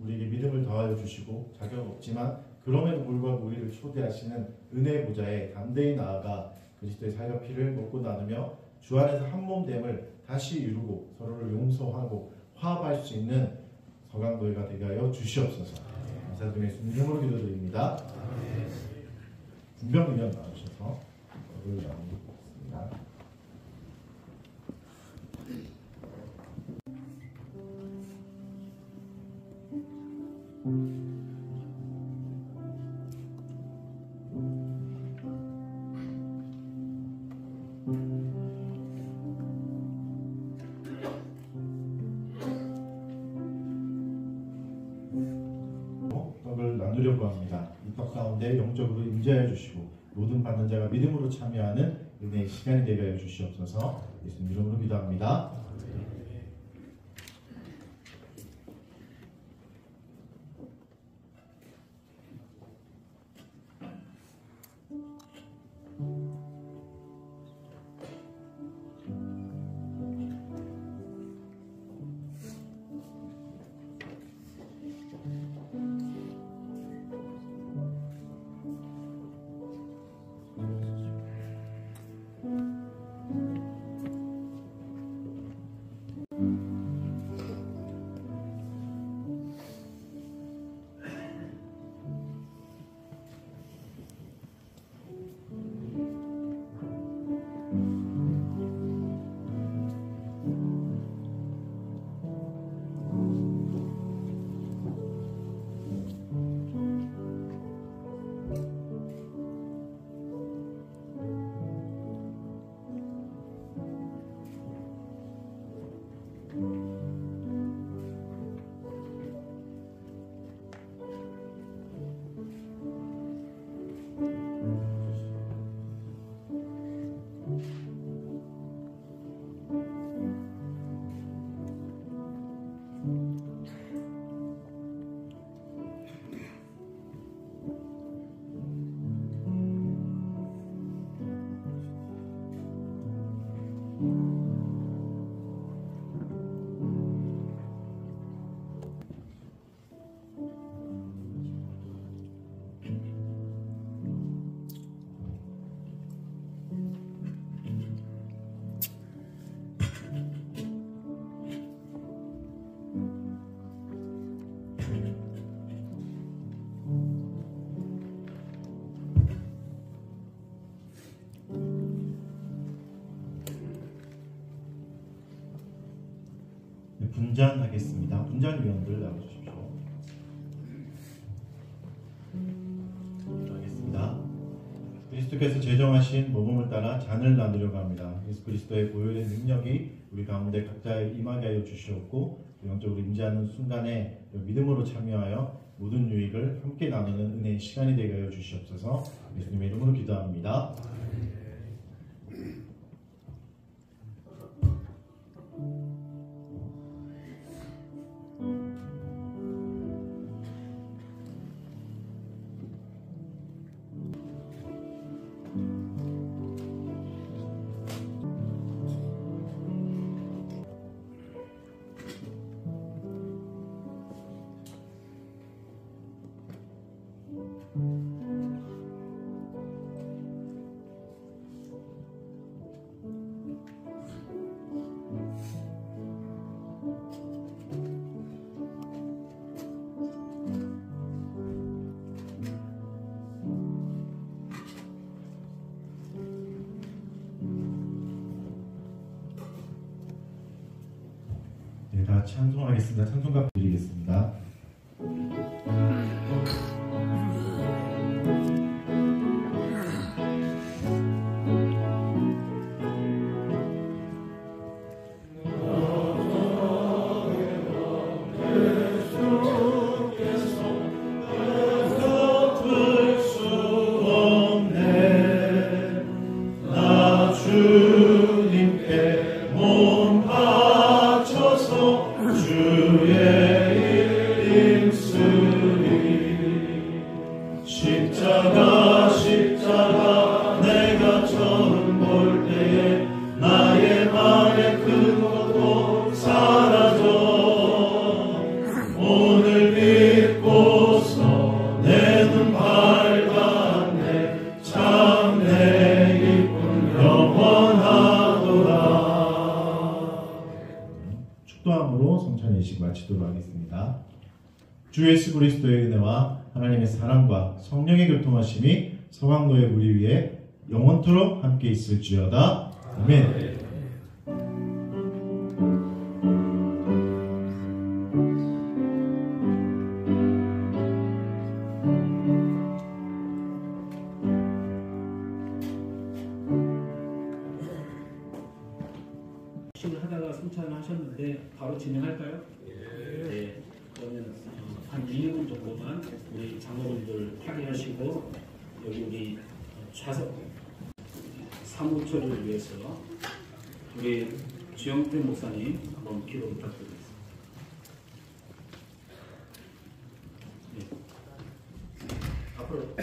우리에게 믿음을 더하여 주시고 자격 없지만 그럼에도 불구하고 우리를 초대하시는 은혜의 보좌에 담대히 나아가 그리스도의 살과 피를 먹고 나누며 주 안에서 한몸됨을 다시 이루고 서로를 용서하고 화합할 수 있는 서강교회가 되게 하여 주시옵소서. 감사드리며 예수님 이름으로 기도드립니다. 분명히면 나오셔서 법을 나누고 있습니다. 떡을 나누려고 합니다. 이 떡 가운데 영적으로 임재하여 주시고 모든 받는 자가 믿음으로 참여하는 은혜의 시간이 되게 하여 주시옵소서. 예수님 이름으로 기도합니다. 분장하겠습니다. 분장위원들 나와주십시오. 하겠습니다. 그리스도께서 제정하신 모범을 따라 잔을 나누려고 합니다. 예수 그리스도의 보혈의 능력이 우리 가운데 각자에 임하게 하여 주시옵고 영적으로 임재하는 순간에 믿음으로 참여하여 모든 유익을 함께 나누는 은혜의 시간이 되게 하여 주시옵소서. 예수님의 이름으로 기도합니다. 찬송하겠습니다. 찬송가 드리겠습니다. 축도함으로 성찬 예식 마치도록 하겠습니다. 주 예수 그리스도의 은혜와 하나님의 사랑과 성령의 교통하심이 서강노의 우리 위에 영원토록 함께 있을지어다. 아멘. 하다가 성찬을 하셨는데 바로 진행할까요? 네. 그러면 한 1분 정도만 우리 장로분들 파괴하시고 여기 우리 좌석 사무처를 위해서 우리 주영태 목사님 한번 기도 부탁드리겠습니다. 네. 앞으로.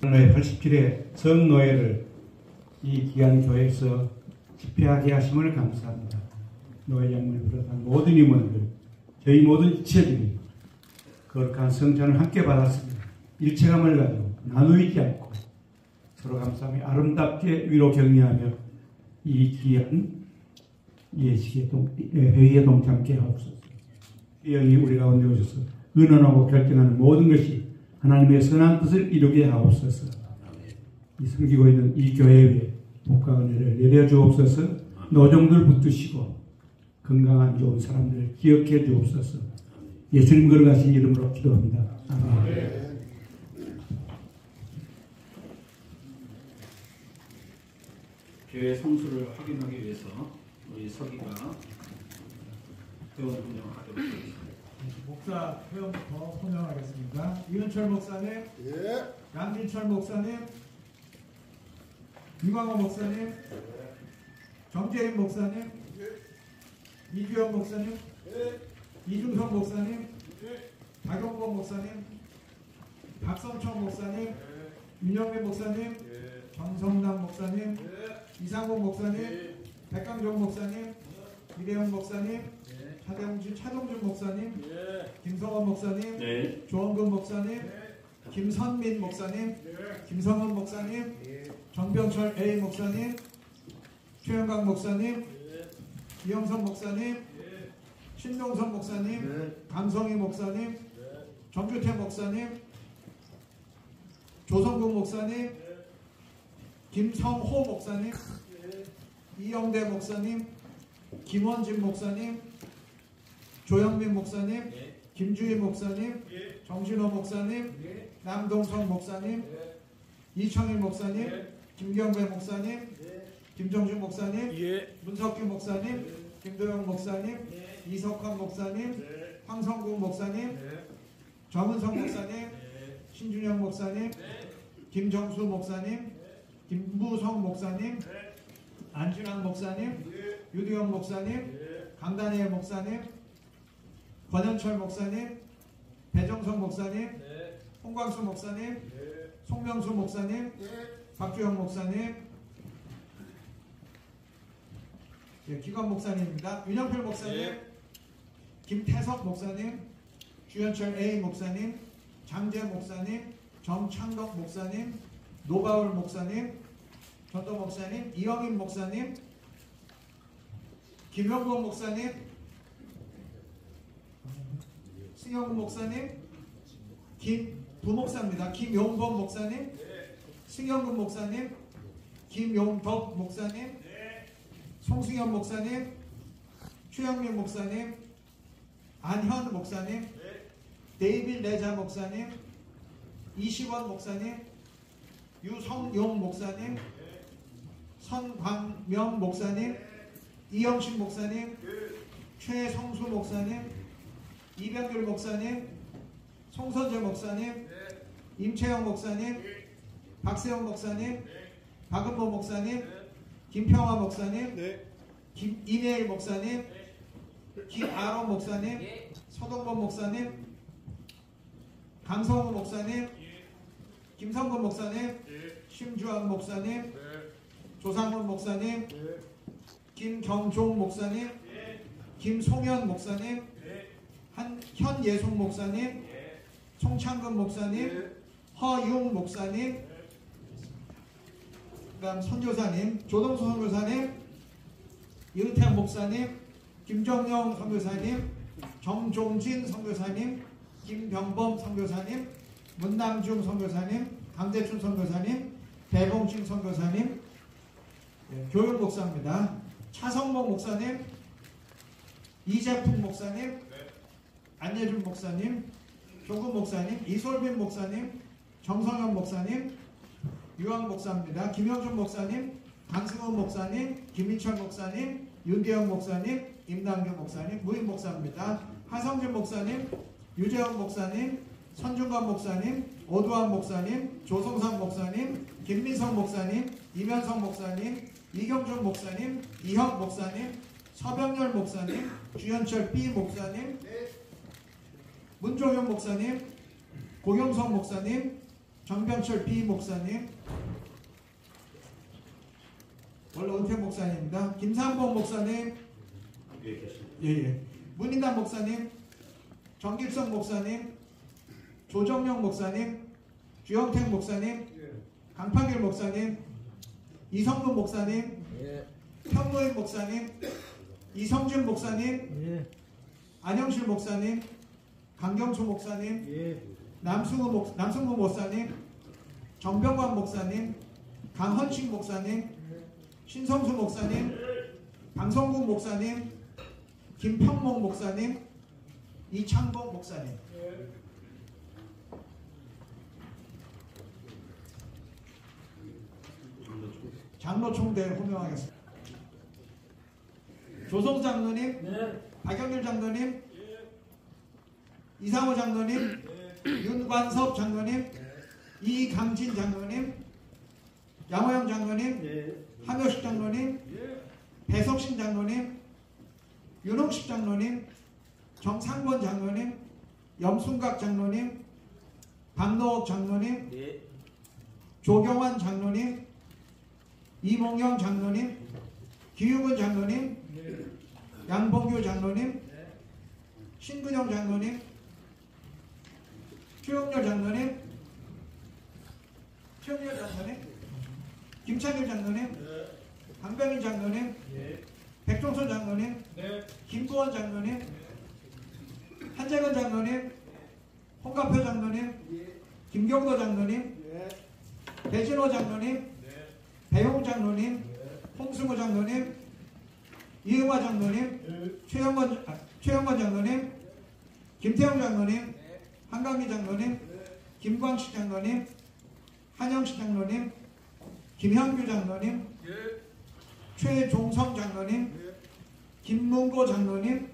노예 87회 성노예를 이 귀한 교회에서 집회하게 하심을 감사합니다. 노예 장로를 비롯한 모든 임원들, 저희 모든 지체들이 거룩한 성찬을 함께 받았습니다. 일체감을 가지고 나누지 않고 서로 감사하며 아름답게 위로 격려하며 이 귀한 예식의 회의에 동참케 하옵소서. 영이 우리 가운데 오셔서 의논하고 결정하는 모든 것이 하나님의 선한 뜻을 이루게 하옵소서. 이 섬기고 있는 이 교회에 복과 은혜를 내려 주옵소서. 노정들 붙드시고 건강한 좋은 사람들을 기억해 주옵소서. 예수님 걸어가신 이름으로 기도합니다. 아멘. 교회 성수를 확인하기 위해서 우리 서기가 회원 분양하도록 하겠습니다. 목사 회원부터 호명하겠습니다. 이은철 목사님, 양진철 목사님, 이광호 목사님, 정재인 목사님, 이주영 목사님, 이중성 목사님, 박용범 목사님, 박성천 목사님, 윤영민 목사님, 정성남 목사님, 이상호 목사님, 백강종 목사님, 이대영 목사님, 차동준 목사님, 김성원 목사님, 조원근 목사님, 김선민 목사님, 김성원 목사님, 정병철 A 목사님, 최영강 목사님, 이영선 목사님, 신동선 목사님, 강성희 목사님, 정규태 목사님, 조성국 목사님, 김성호 목사님, 이영대 목사님, 김원진 목사님, 조영민 목사님, 김주희 목사님, 정신호 목사님, 남동성 목사님, 이청일 목사님, 김경배 목사님, 김정준 목사님, 문석규 목사님, 김도영 목사님, 이석환 목사님, 황성국 목사님, 정은성 목사님, 신준영 목사님, 김정수 목사님, 김무성 목사님, 안준환 목사님, 유리원 목사님, 강다니엘 목사님, 권현철 목사님, 배정성 목사님, 홍광수 목사님, 송명수 목사님, 박주영 목사님, 기관 목사님입니다. 윤영필 목사님, 김태석 목사님, 주현철 A 목사님, 장재 목사님, 정창덕 목사님, 노바울 목사님, 전도 목사님, 이영임 목사님, 김영권 목사님, 승영구 목사님, 부목사입니다. 김용범 목사님, 승영근 목사님, 김용덕 목사님, 송승현 목사님, 최영민 목사님, 안현 목사님, 데이빌 레자 목사님, 이시원 목사님, 유성용 목사님, 선광명 목사님, 이영식 목사님, 최성수 목사님, 이병길 목사님, 송선재 목사님, 임채영 목사님, 박세영 목사님, 박은보 목사님, 김평화 목사님, 김이내일 목사님, 김아론 목사님, 서동범 목사님, 강성우 목사님, 김성근 목사님, 심주환 목사님, 조상훈 목사님, 김경종 목사님, 김송현 목사님, 현예송 목사님, 송창근 목사님, 허용 목사님, 그다음 선교사님, 조동수 선교사님, 윤태양 목사님, 김정영 선교사님, 정종진 선교사님, 김병범 선교사님, 문남중 선교사님, 강대춘 선교사님, 배봉진 선교사님, 교육 목사입니다. 차성목 목사님, 이재풍 목사님, 안예준 목사님, 조금 목사님, 이솔빈 목사님, 정성현 목사님, 유황 목사입니다. 김영준 목사님, 강승훈 목사님, 김민철 목사님, 윤대영 목사님, 임남규 목사님, 무인 목사입니다. 하성준 목사님, 유재영 목사님, 선중관 목사님, 오두환 목사님, 조성삼 목사님, 김민성 목사님, 이면성 목사님, 이경준 목사님, 이혁 목사님, 서병열 목사님, 주현철 B 목사님, 문종현 목사님, 고경성 목사님, 정병철 B 목사님, 원래 은퇴 목사님입니다. 김상봉 목사님, 문인남 목사님, 정길성 목사님, 조정영 목사님, 주영택 목사님, 강판길 목사님, 이성근 목사님, 현무인 목사님, 이성준 목사님, 안영실 목사님, 강경수 목사님, 남승우 목사님, 정병관 목사님, 강헌식 목사님, 신성수 목사님, 방성국 목사님, 김평목 목사님, 이창복 목사님. 장로 총대 호명하겠습니다. 조성 장로님, 박영일 장로님, 이상호 장로님, 윤관섭 장로님, 이강진 장로님, 양호영 장로님, 함효식 장로님, 배석신 장로님, 윤홍식 장로님, 정상권 장로님, 염순각 장로님, 박노옥 장로님, 조경환 장로님, 이몽영 장로님, 기유근 장로님, 양봉규 장로님, 신근영 장로님, 최영렬 장로님, 김창일 장로님, 강병희 장로님, 백종선 장로님, 김도원 장로님, 한재근 장로님, 홍갑표 장로님, 김경도 장로님, 배진호 장로님, 배용 장로님, 홍승호 장로님, 이응화 장로님, 최영건 장로님, 김태형 장로님, 한강미 장로님, 김광식 장로님, 한영식 장로님, 김형규 장로님, 최종성 장로님, 김문고 장로님,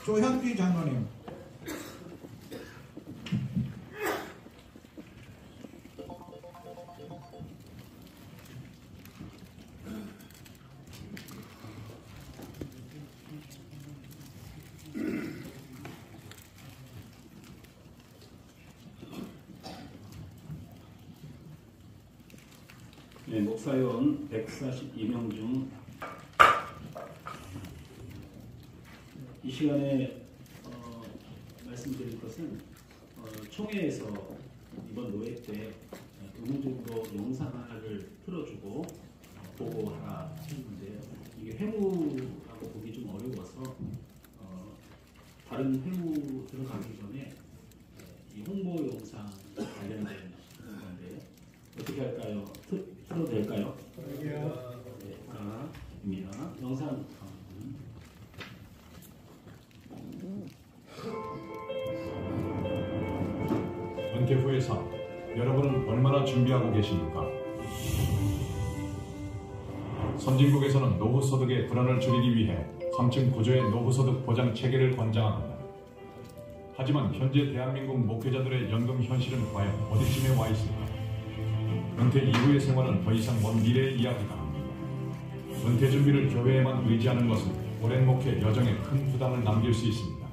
조현귀 장로님. 네, 목사회원 142명 중 이 시간에 말씀드릴 것은 총회에서 이번 노회 때 의무적으로 영상 하나를 틀어주고 보고하라 했는데요. 이게 회무라고 보기 좀 어려워서 다른 회무 들어가기 전에 이 홍보 영상 관련된 건데 어떻게 할까요? 틀어도 될까요? 네, 입니다. 영상. 은퇴 후의 삶, 여러분은 얼마나 준비하고 계십니까? 선진국에서는 노후소득의 불안을 줄이기 위해 3층 구조의 노후소득 보장 체계를 권장합니다. 하지만 현재 대한민국 목회자들의 연금 현실은 과연 어디쯤에 와 있을까? 은퇴 이후의 생활은 더 이상 먼 미래의 이야기가 아닙니다. 은퇴 준비를 교회에만 의지하는 것은 오랜 목회 여정에 큰 부담을 남길 수 있습니다.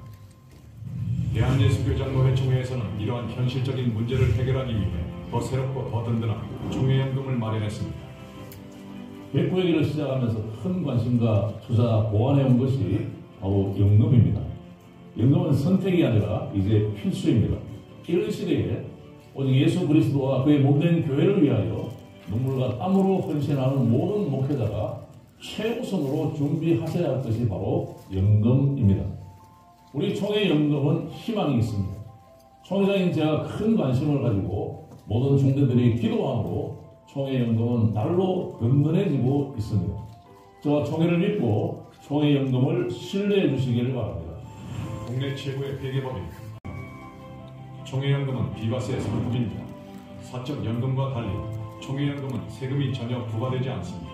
대한예수교장로회총회에서는 이러한 현실적인 문제를 해결하기 위해 더 새롭고 더 든든한 총회연금을 마련했습니다. 백구 얘기를 시작하면서 큰 관심과 투자 보완해온 것이 바로 연금입니다. 연금은 선택이 아니라 이제 필수입니다. 이런 시대에 오직 예수 그리스도와 그의 몸된 교회를 위하여 눈물과 땀으로 헌신하는 모든 목회자가 최우선으로 준비하셔야 할 것이 바로 연금입니다. 우리 총회 연금은 희망이 있습니다. 총회장인 제가 큰 관심을 가지고 모든 총대들이 기도함으로 총회 연금은 날로 든든해지고 있습니다. 저와 총회를 믿고 총회 연금을 신뢰해 주시기를 바랍니다. 국내 최고의 회계법인 총회연금은 비과세 상품입니다. 사적 연금과 달리 총회연금은 세금이 전혀 부과되지 않습니다.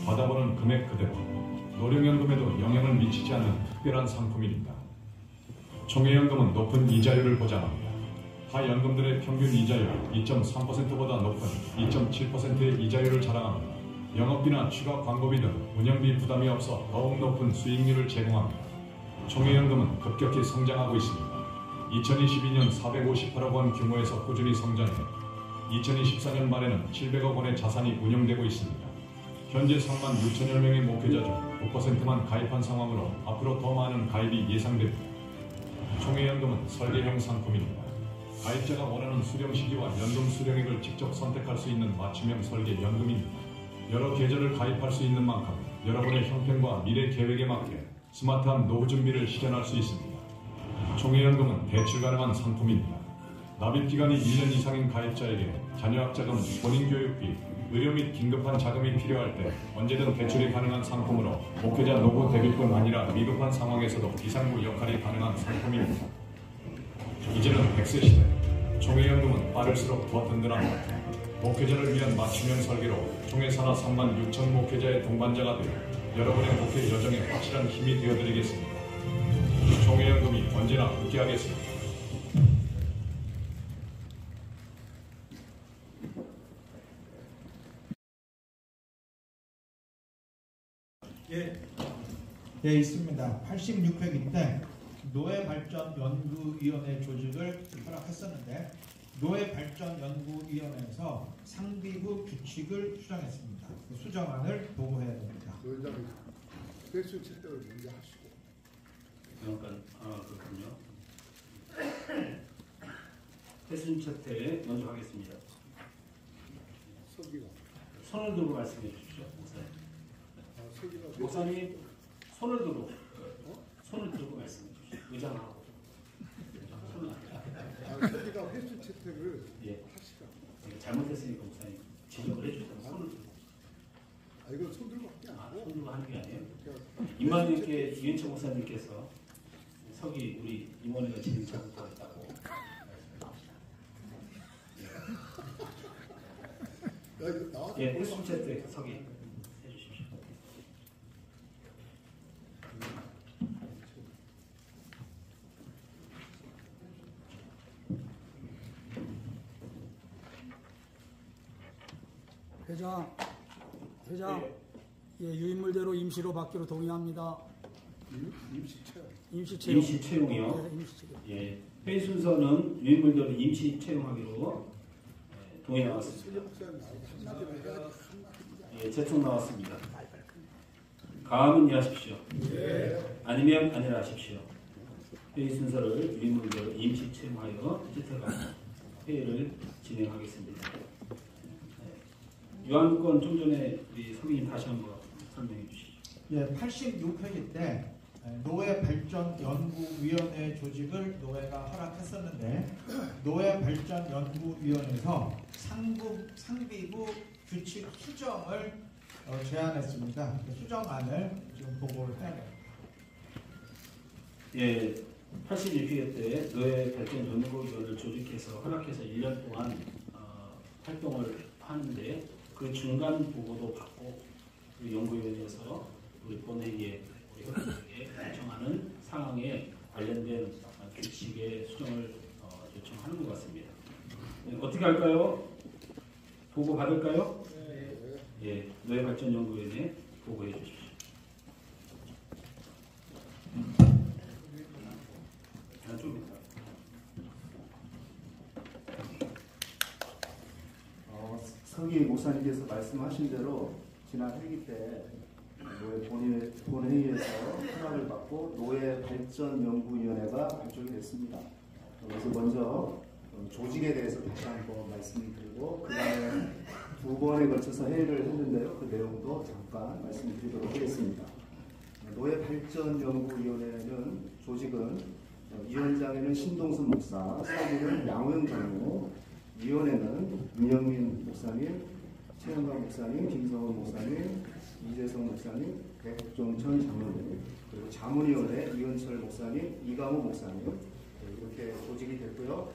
받아보는 금액 그대로 노령연금에도 영향을 미치지 않는 특별한 상품입니다. 총회연금은 높은 이자율을 보장합니다. 타 연금들의 평균 이자율 2.3%보다 높은 2.7%의 이자율을 자랑합니다. 영업비나 추가 광고비 등 운영비 부담이 없어 더욱 높은 수익률을 제공합니다. 총회연금은 급격히 성장하고 있습니다. 2022년 458억 원 규모에서 꾸준히 성장해 2024년 말에는 700억 원의 자산이 운영되고 있습니다. 현재 3만 6천여 명의 목회자 중 9%만 가입한 상황으로 앞으로 더 많은 가입이 예상됩니다. 총회연금은 설계형 상품입니다. 가입자가 원하는 수령 시기와 연금 수령액을 직접 선택할 수 있는 맞춤형 설계 연금입니다. 여러 계절을 가입할 수 있는 만큼 여러분의 형편과 미래 계획에 맞게 스마트한 노후 준비를 실현할 수 있습니다. 총회연금은 대출 가능한 상품입니다. 납입기간이 1년 이상인 가입자에게 자녀학자금, 본인교육비, 의료 및 긴급한 자금이 필요할 때 언제든 대출이 가능한 상품으로 목회자 노후 대비뿐 아니라 미급한 상황에서도 비상구 역할이 가능한 상품입니다. 이제는 100세 시대, 총회연금은 빠를수록 더 든든합니다. 목회자를 위한 맞춤형 설계로 총회 산하 3만 6천 목회자의 동반자가 되어 여러분의 목회 여정에 확실한 힘이 되어드리겠습니다. 총회연금이 언제나 함께하겠습니다. 예, 있습니다. 86회기 때 노회발전연구위원회 조직을 허락했었는데 노회발전연구위원회에서 상비부 규칙을 수정했습니다. 그 수정안을 보고해야 됩니다. 노회장님, 회수 채택을 먼저 하시고. 그렇군요. 회수 채택 먼저 하겠습니다. 서기가. 손을 들고 말씀해 주십시오, 목사님. 목사님 손을 들고 말씀해 주십시오. 의장하고. 서기가 회수 채택을 하시라. 잘못했으니까 목사님 지적을 해주세요. 손을 들고. 이건 손 들고 할게 아니고. 손 들고 하는 게 아니에요. 임마님께 유인철 목사님께서 서기 우리 임원회가 진행 잘못하겠다고. 예, 회수 채택 서기 해주십시오. 회장, 예, 유인물대로 임시로 받기로 동의합니다. 임시 채용이요. 네, 임시 채용. 예, 회의 순서는 유인물대로 임시 채용하기로 동의 나왔습니다. 예, 제청 나왔습니다. 가함은 이해하십시오. 아니면 아니라 하십시오. 회의 순서를 유인물대로 임시 채용하여 채택하고 회의를 진행하겠습니다. 유한권 좀 전에 우리 소기님 다시 한번 설명해 주시죠. 예, 86회기 때 노회 발전 연구위원회 조직을 노회가 허락했었는데 노회 발전 연구위원회에서 상비부 규칙 수정을 제안했습니다. 수정안을 지금 보고를 해야 됩니다. 예, 82회 때 노회 발전 연구위원회를 조직해서 허락해서 1년 동안 활동을 하는데 그 중간 보고도 받고 그 연구위원회에서 우리 본회의에 우리 협회에 요청하는 상황에 관련된 규칙의 수정을 요청하는 것 같습니다. 네, 어떻게 할까요? 보고 받을까요? 네. 예, 노회 발전 연구위원회 보고해 주십시오. 서기 목사님께서 말씀하신 대로 지난 회기 때 노회 본회의에서 허락을 받고 노회 발전연구위원회가 발족이 됐습니다. 그래서 먼저 조직에 대해서 다시 한번 말씀을 드리고 그 다음에 두 번에 걸쳐서 회의를 했는데요. 그 내용도 잠깐 말씀을 드리도록 하겠습니다. 노회 발전연구위원회는 조직은 위원장에는 신동순 목사, 서기는 양호영 장로, 위원회는 윤영민 목사님, 최영광 목사님, 김성원 목사님, 이재성 목사님, 백종천 장로님, 그리고 자문위원회 이은철 목사님, 이강호 목사님 이렇게 조직이 됐고요.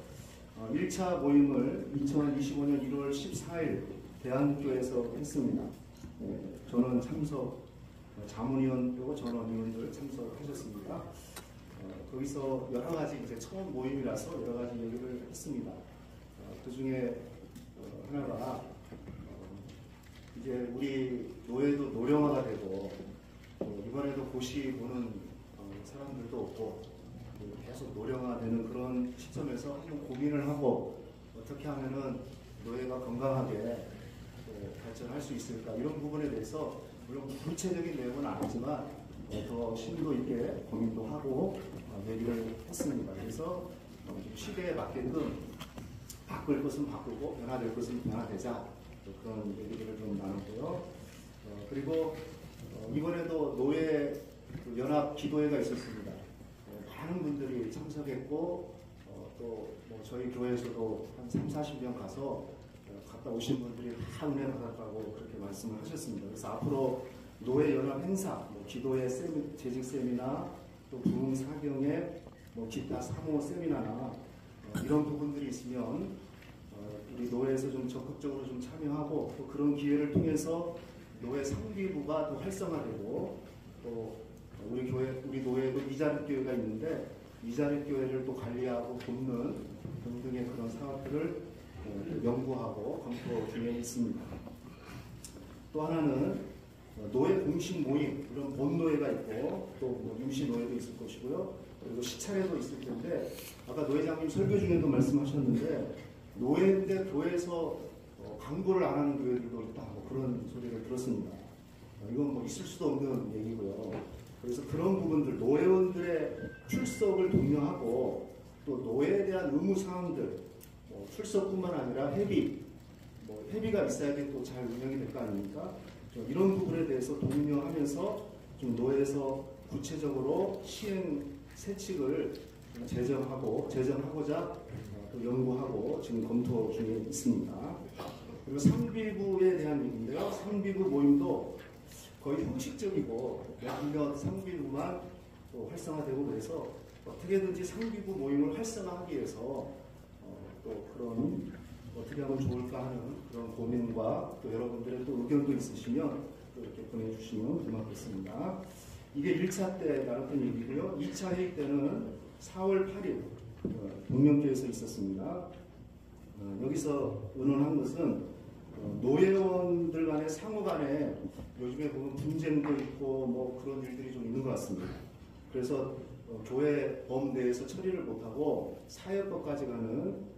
1차 모임을 2025년 1월 14일 대한교회에서 했습니다. 저는 참석, 자문위원 그리고 전원위원들 참석하셨습니다. 거기서 여러 가지 이제 처음 모임이라서 여러 가지 얘기를 했습니다. 그 중에 하나가 이제 우리 노예도 노령화가 되고 이번에도 고시 보는 사람들도 없고 계속 노령화되는 그런 시점에서 한번 고민을 하고 어떻게 하면은 노예가 건강하게 발전할 수 있을까 이런 부분에 대해서 물론 구체적인 내용은 아니지만 더 심도 있게 고민도 하고 얘기를 했습니다. 그래서 시대에 맞게끔 바꿀 것은 바꾸고 변화될 것은 변화되자 그런 얘기를 좀 나눴고요. 그리고 이번에도 노예 연합 기도회가 있었습니다. 많은 분들이 참석했고 또 뭐 저희 교회에서도 한 30-40명 가서 갔다 오신 분들이 다 은혜 받았다고 그렇게 말씀을 하셨습니다. 그래서 앞으로 노예 연합 행사, 뭐 기도회 재직 세미나 또 부흥 사경회 뭐 기타 사모 세미나나 이런 부분들이 있으면 우리 노회에서 좀 적극적으로 좀 참여하고 또 그런 기회를 통해서 노회 상비부가 더 활성화되고 또 우리 노회에도 이자립교회가 있는데 이자립교회를 또 관리하고 돕는 등등의 그런 사업들을 연구하고 검토 중에 있습니다. 또 하나는 노회 공식 모임, 이런 본노회가 있고 또 임시 노회도 있을 것이고요. 그리고 시차례도 있을 텐데 아까 노회장님 설교 중에도 말씀하셨는데 노회인데 교회에서 광고를 안 하는 교회들도 있다 뭐 그런 소리를 들었습니다. 이건 뭐 있을 수도 없는 얘기고요. 그래서 그런 부분들 노회원들의 출석을 독려하고 또 노회에 대한 의무사항들 출석뿐만 아니라 회비가 있어야지 또 잘 운영이 될 거 아닙니까? 이런 부분에 대해서 독려하면서 좀 노회에서 구체적으로 시행 세칙을 제정하고자 또 연구하고 지금 검토 중에 있습니다. 그리고 상비부에 대한 얘기인데요. 상비부 모임도 거의 형식적이고 몇몇 상비부만 또 활성화되고 그래서 어떻게든지 상비부 모임을 활성화하기 위해서 또 그런 어떻게 하면 좋을까 하는 그런 고민과 또 여러분들의 또 의견도 있으시면 또 이렇게 보내주시면 고맙겠습니다. 이게 1차 때 나눴던 얘기고요. 2차 회의 때는 4월 8일 동명교에서 있었습니다. 여기서 의논한 것은 노회원들 간의 상호 간에 요즘에 보면 분쟁도 있고 뭐 그런 일들이 좀 있는 것 같습니다. 그래서 교회 범 내에서 처리를 못하고 사회법까지 가는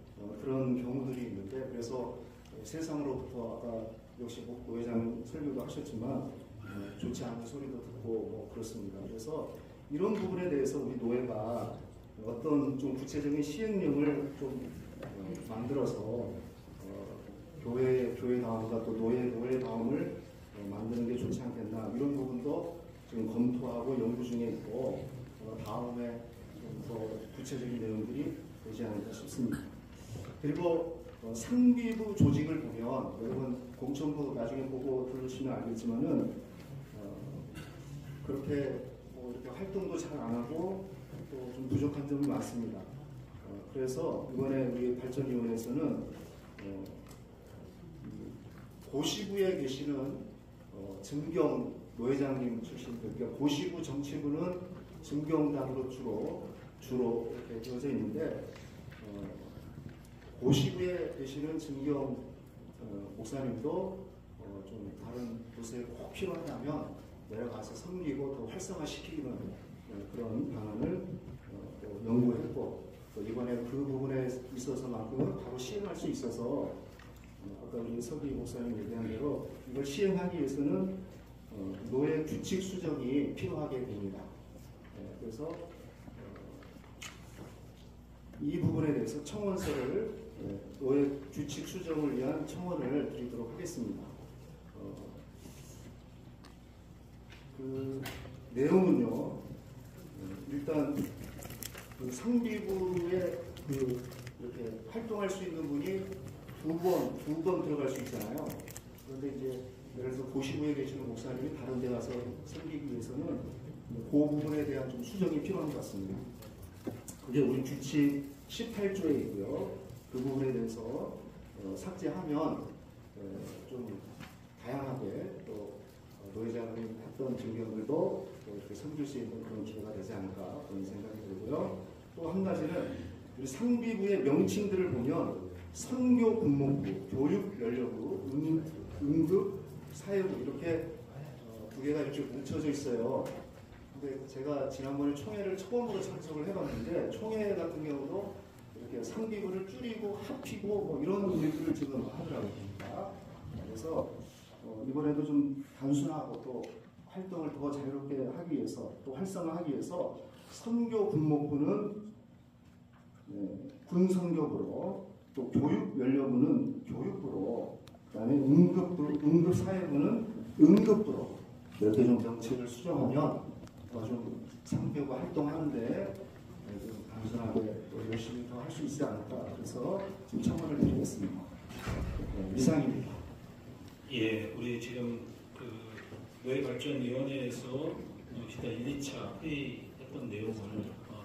그런 경우들이 있는데 그래서 세상으로부터 아까 역시 노회장 설교도 하셨지만 좋지 않은 소리도 듣고 뭐 그렇습니다. 그래서 이런 부분에 대해서 우리 노회가 어떤 좀 구체적인 시행령을 좀 만들어서 교회 다음과 또 노회 다음을 만드는 게 좋지 않겠나 이런 부분도 지금 검토하고 연구 중에 있고 다음에 좀 더 구체적인 내용들이 되지 않을까 싶습니다. 그리고 상비부 조직을 보면 여러분 공천부 나중에 보고 들으시면 알겠지만은 그렇게 이렇게 활동도 잘 안 하고 또 좀 부족한 점이 많습니다. 그래서 이번에 우리 발전위원회에서는 고시부에 계시는 증경 노회장님 출신들, 그러니까 고시부 정치부는 증경단으로 주로 이렇게 되어져 있는데 고시부에 계시는 증경 목사님도 좀 다른 곳에 꼭 필요하다면 내려가서 섬기고 더 활성화시키는 그런 방안을 또 연구했고 또 이번에 그 부분에 있어서만큼은 바로 시행할 수 있어서 아까 우리 서기 목사님 얘기한 대로 이걸 시행하기 위해서는 노예 규칙 수정이 필요하게 됩니다. 그래서 이 부분에 대해서 청원서를 노예 규칙 수정을 위한 청원을 드리도록 하겠습니다. 그 내용은요, 일단 그 상비부에 이렇게 활동할 수 있는 분이 두 번 들어갈 수 있잖아요. 그런데 이제 예를 들어서 고시부에 계시는 목사님이 다른 데 가서 섬기기 위해서는 그 부분에 대한 좀 수정이 필요한 것 같습니다. 그게 우리 규칙 18조에 있고요. 그 부분에 대해서 삭제하면 좀 다양하게 또 노회장이 했던 증경들도 이렇게 섬길 수 있는 그런 기회가 되지 않을까 그런 생각이 들고요. 또 한 가지는 우리 상비부의 명칭들을 보면 선교 군목부, 교육연료부, 응급 사회부 이렇게 두 개가 이렇게 뭉쳐져 있어요. 근데 제가 지난번에 총회를 처음으로 참석을 해봤는데 총회 같은 경우도 이렇게 상비부를 줄이고 합히고 뭐 이런 일들을 지금 하더라고요. 그래서 이번에도 좀 단순하고 또 활동을 더 자유롭게 하기 위해서 또 활성화하기 위해서 선교 군목부는 군선교부로 또 교육연료부는 교육부로 그다음에 응급사회부는 응급부로 이렇게 좀 정책을 수정하면 좀 상교가 활동하는데 좀 단순하게 또 열심히 더 할 수 있지 않을까 그래서 지금 청원을 드리겠습니다. 이상입니다. 예, 우리 지금 그 노예발전위원회에서 시다 1, 2차 회의했던 내용을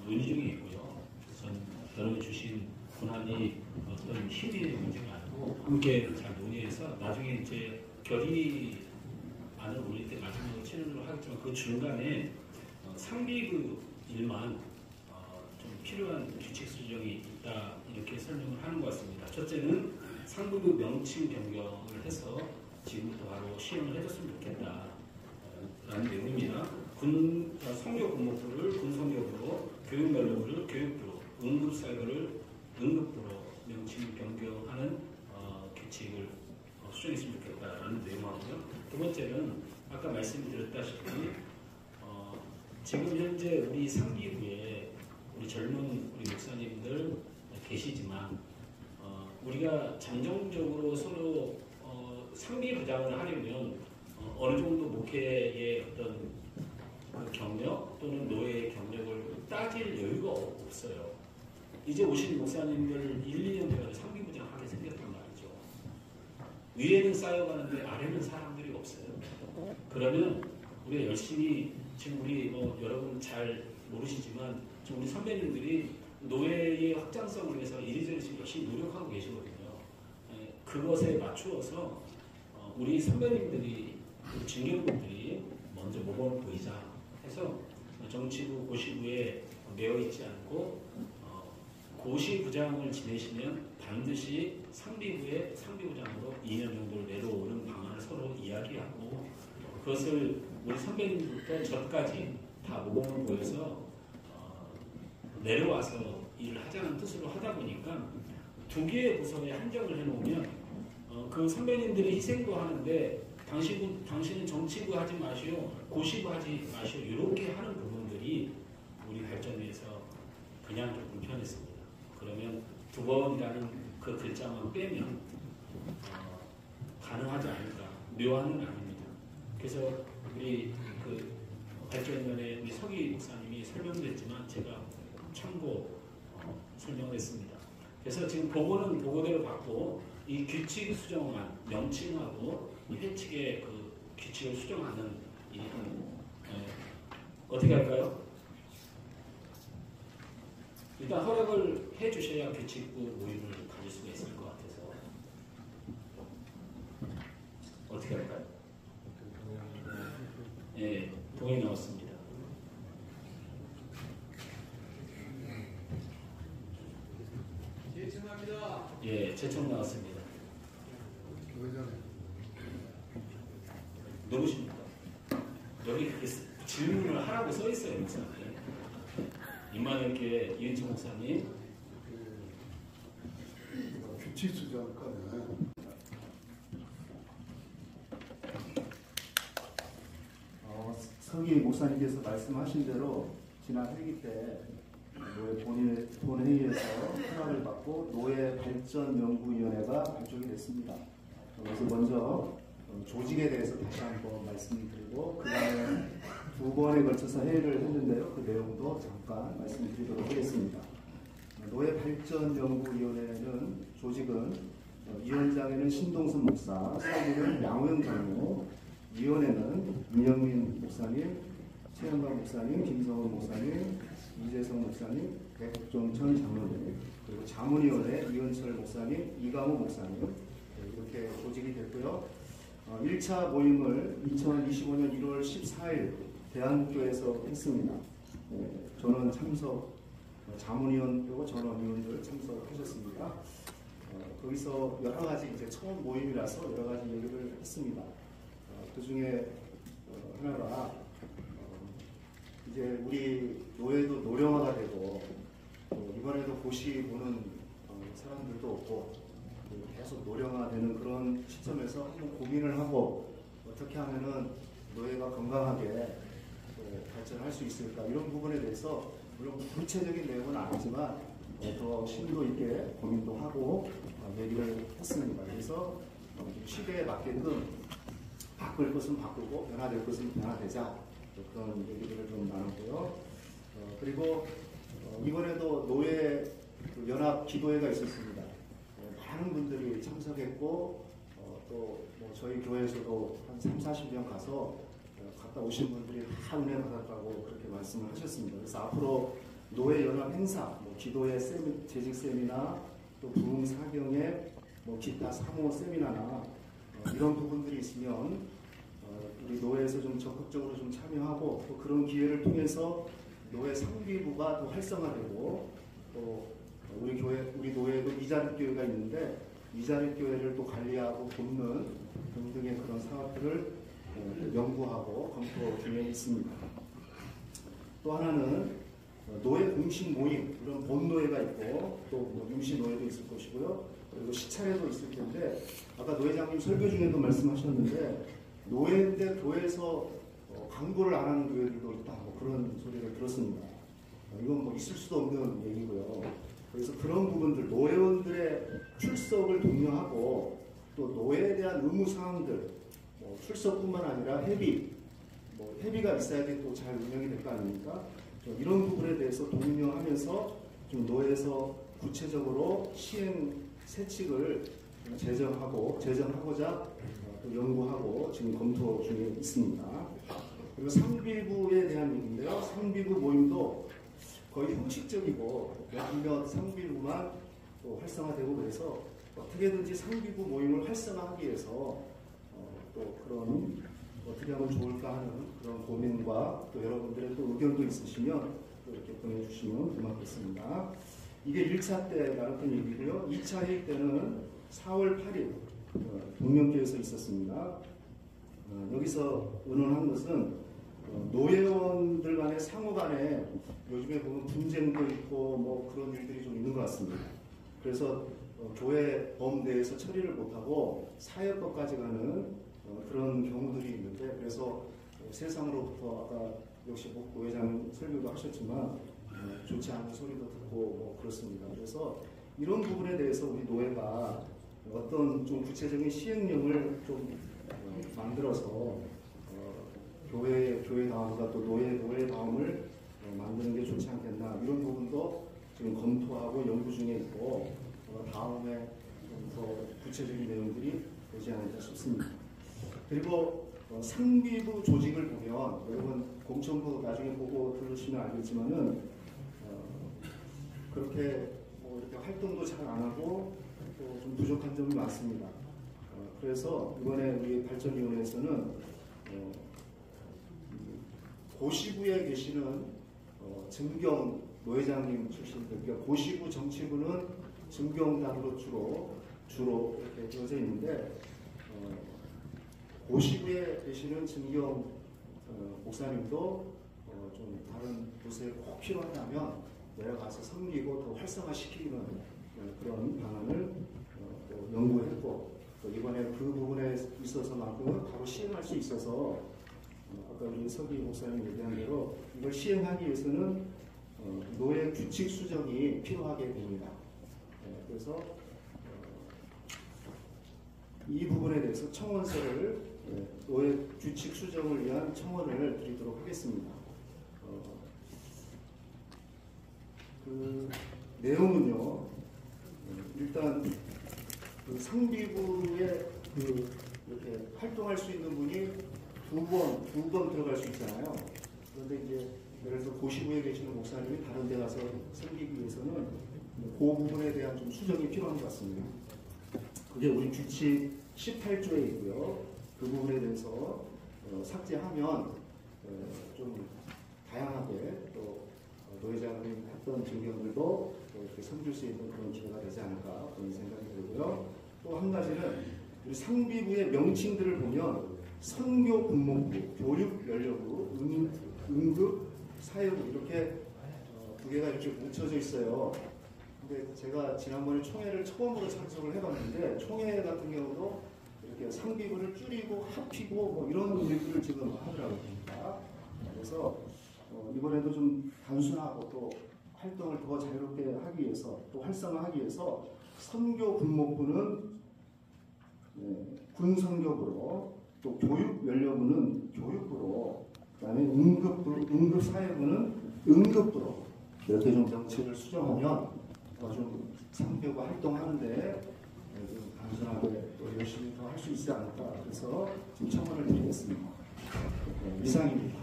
논의 중에 있고요. 우선 여러분이 주신 권한이 어떤 힘의 문제가 아니고 함께 잘 논의해서 나중에 이제 결의안을 올릴 때 마지막으로 체결로 하겠지만 그 중간에 상비부 일만 좀 필요한 규칙 수정이 있다 이렇게 설명을 하는 것 같습니다. 첫째는 상비부 명칭 변경을 해서 지금부터 바로 시행을 해줬으면 좋겠다 라는 내용입니다. 선교 군목부를 군선교부로, 교육연료부를 교육부로, 응급사회부를 응급부로 명칭 변경하는 규칙을 수정했으면 좋겠다라는 내용하고요. 두 번째는 아까 말씀드렸다시피 지금 현재 우리 상기부에 우리 젊은 우리 목사님들 계시지만 우리가 잠정적으로 서로 상비부장을 하려면 어느 정도 목회의 어떤 그 경력 또는 노예의 경력을 따질 여유가 없어요. 이제 오신 목사님들 1, 2년 되면 상비부장 하게 생겼단 말이죠. 위에는 쌓여가는데 아래는 사람들이 없어요. 그러면 우리가 열심히 지금 우리 여러분 잘 모르시지만 지금 우리 선배님들이 노예의 확장성을 위해서 이리저리 지금 열심히 노력하고 계시거든요. 그것에 맞추어서 우리 선배님들이 우리 중견분들이 먼저 모범을 보이자 해서 정치부 고시부에 매여 있지 않고 고시부장을 지내시면 반드시 상비부의 상비부장으로 2년 정도를 내려오는 방안을 서로 이야기하고 그것을 우리 선배님들부터 저까지 다 모범을 보여서 내려와서 일을 하자는 뜻으로 하다 보니까 두 개의 부서에 한정을 해놓으면 그 선배님들이 희생도 하는데 당신은 정치부 하지 마시오, 고시부 하지 마시오 이렇게 하는 부분들이 우리 발전위에서 그냥 좀 불편했습니다. 그러면 두 번이라는 그 글자만 빼면 가능하지 않을까, 묘안은 아닙니다. 그래서 우리 그 발전위원회 우리 서기 목사님이 설명드렸지만 제가 참고 설명을 했습니다. 그래서 지금 보고는 보고대로 받고 이 규칙 수정안 명칭하고 이 회칙의 그 규칙을 수정하는 이 어떻게 할까요? 일단 허락을 해주셔야 규칙부 모임을 가질 수가 있을 것 같아서 어떻게 할까요? 예, 동의 나왔습니다. 제청합니다. 예, 제청 나왔습니다. 누구십니까? 여기 그렇게 질문을 하라고 써 있어요, 목사님. 임마누엘교회 이은총 목사님. 규칙 수정권은 서기 목사님께서 말씀하신 대로 지난 회기 때 노예 본회의에서 허락을 받고 노예 발전연구위원회가 발족이 됐습니다. 그래서 먼저 조직에 대해서 다시 한번 말씀드리고 그 다음에 두 번에 걸쳐서 회의를 했는데요. 그 내용도 잠깐 말씀드리도록 하겠습니다. 노예 발전연구위원회는 조직은 위원장에는 신동순 목사, 사무는 양호영 장로, 위원회는 윤영민 목사님, 최영박 목사님, 김성훈 목사님, 이재성 목사님, 백종천 장로님, 그리고 자문위원회 이은철 목사님, 이강호 목사님 이렇게 조직이 됐고요. 1차 모임을 2025년 1월 14일 대한국교에서 했습니다. 저는 참석, 자문위원 그리고 전원위원들 참석하셨습니다. 거기서 여러 가지 이제 처음 모임이라서 여러 가지 얘기를 했습니다. 그 중에 하나가 이제 우리 노예도 노령화가 되고 이번에도 고시 보는 사람들도 없고 계속 노령화되는 그런 시점에서 한번 고민을 하고 어떻게 하면은 노예가 건강하게 발전할 수 있을까 이런 부분에 대해서 물론 구체적인 내용은 아니지만 더 심도 있게 고민도 하고 얘기를 했습니다. 그래서 시대에 맞게끔 바꿀 것은 바꾸고 변화될 것은 변화되자 그런 얘기들을 좀 나눴고요. 그리고 이번에도 노예 연합 기도회가 있었습니다. 많은 분들이 참석했고 또 뭐 저희 교회에서도 한 30-40명 가서 갔다 오신 분들이 다 은혜 받았다고 그렇게 말씀을 하셨습니다. 그래서 앞으로 노예 연합 행사, 뭐 기도회 재직 세미나 또 부흥 사경회 뭐 기타 사모 세미나나 이런 부분들이 있으면 우리 노예에서 좀 적극적으로 좀 참여하고 또 그런 기회를 통해서 노예 상비부가 더 활성화되고 또 우리 노예도 이자립교회가 있는데 이자립교회를 또 관리하고 돕는 등등의 그런 사업들을 연구하고 검토 중에 있습니다. 또 하나는 노예 공식 모임, 이런 본노예가 있고 또 임시 노예도 있을 것이고요. 그리고 시차례도 있을 텐데 아까 노회장님 설교 중에도 말씀하셨는데 노예인데 교회에서 광고를 안 하는 교회들도 있다 뭐 그런 소리를 들었습니다. 이건 뭐 있을 수도 없는 얘기고요. 그래서 그런 부분들 노예원들의 출석을 독려하고 또 노예에 대한 의무사항들 출석뿐만 아니라 회비가 있어야지 또 잘 운영이 될 거 아닙니까? 이런 부분에 대해서 독려하면서 좀 노예에서 구체적으로 시행 세칙을 제정하고자 또 연구하고 지금 검토 중에 있습니다. 그리고 상비부에 대한 얘기인데요. 상비부 모임도 거의 형식적이고 몇몇 상비부만 또 활성화되고 그래서 어떻게든지 상비부 모임을 활성화하기 위해서 또 그런 어떻게 하면 좋을까 하는 그런 고민과 또 여러분들의 또 의견도 있으시면 또 이렇게 보내주시면 고맙겠습니다. 이게 1차 때 나눴던 얘기고요. 2차 회의 때는 4월 8일 동명교에서 있었습니다. 여기서 의논한 것은 노예원들 간의 상호 간에 요즘에 보면 분쟁도 있고 뭐 그런 일들이 좀 있는 것 같습니다. 그래서 교회 범대에서 처리를 못하고 사회법까지 가는 그런 경우들이 있는데 그래서 세상으로부터 아까 역시 목 회장 설교도 하셨지만 좋지 않은 소리도 듣고 뭐 그렇습니다. 그래서 이런 부분에 대해서 우리 노예가 어떤 좀 구체적인 시행령을 좀 만들어서 교회다움과 또 노예다움을 만드는 게 좋지 않겠나, 이런 부분도 지금 검토하고 연구 중에 있고 다음에 좀 더 구체적인 내용들이 되지 않을까 싶습니다. 그리고 상비부 조직을 보면, 여러분 공천부 나중에 보고 들으시면 알겠지만은 그렇게 이렇게 활동도 잘 안 하고 또 좀 부족한 점이 많습니다. 그래서 이번에 우리 발전위원회에서는 고시부에 계시는 증경 노회장님 출신들, 그러니까 고시부 정치부는 증경단으로 주로 이렇게 되어져 있는데, 고시부에 계시는 증경 목사님도 좀 다른 곳에 꼭 필요하다면 내려가서 섬기고 더 활성화시키는 그런 방안을 또 연구했고, 또 이번에 그 부분에 있어서만큼은 바로 시행할 수 있어서 아까 우리 서기 목사님 얘기한 대로 이걸 시행하기 위해서는 노예 규칙 수정이 필요하게 됩니다. 그래서 이 부분에 대해서 청원서를 노예 규칙 수정을 위한 청원을 드리도록 하겠습니다. 그 내용은요, 일단 그 상비부에 이렇게 활동할 수 있는 분이 두 번 들어갈 수 있잖아요. 그런데 이제 예를 들어서 고시부에 계시는 목사님이 다른 데 가서 섬기기 위해서는 그 부분에 대한 좀 수정이 필요한 것 같습니다. 그게 우리 규칙 18조에 있고요. 그 부분에 대해서 삭제하면 좀 다양하게 또 노회장이 했던 증경들도 이렇게 섬길 수 있는 그런 기회가 되지 않을까, 그런 생각이 들고요. 또 한 가지는 우리 상비부의 명칭들을 보면 선교 군목부, 교육 연료부, 응급 사회부, 이렇게 두 개가 이렇게 뭉쳐져 있어요. 근데 제가 지난번에 총회를 처음으로 참석을 해봤는데, 총회 같은 경우도 이렇게 상비부를 줄이고 합히고 뭐 이런 일들을 지금 하더라고요. 그래서 이번에도 좀 단순하고 또 활동을 더 자유롭게 하기 위해서, 또 활성화하기 위해서 선교 군목부는 군선교부로, 또 교육연료부는 교육부로, 그다음에 응급사회부는 응급부로 이렇게 좀 정책을 수정하면 좀 상교가 활동하는데 좀 단순하게 또 열심히 더 할 수 있지 않을까, 그래서 지금 청원을 드리겠습니다. 이상입니다.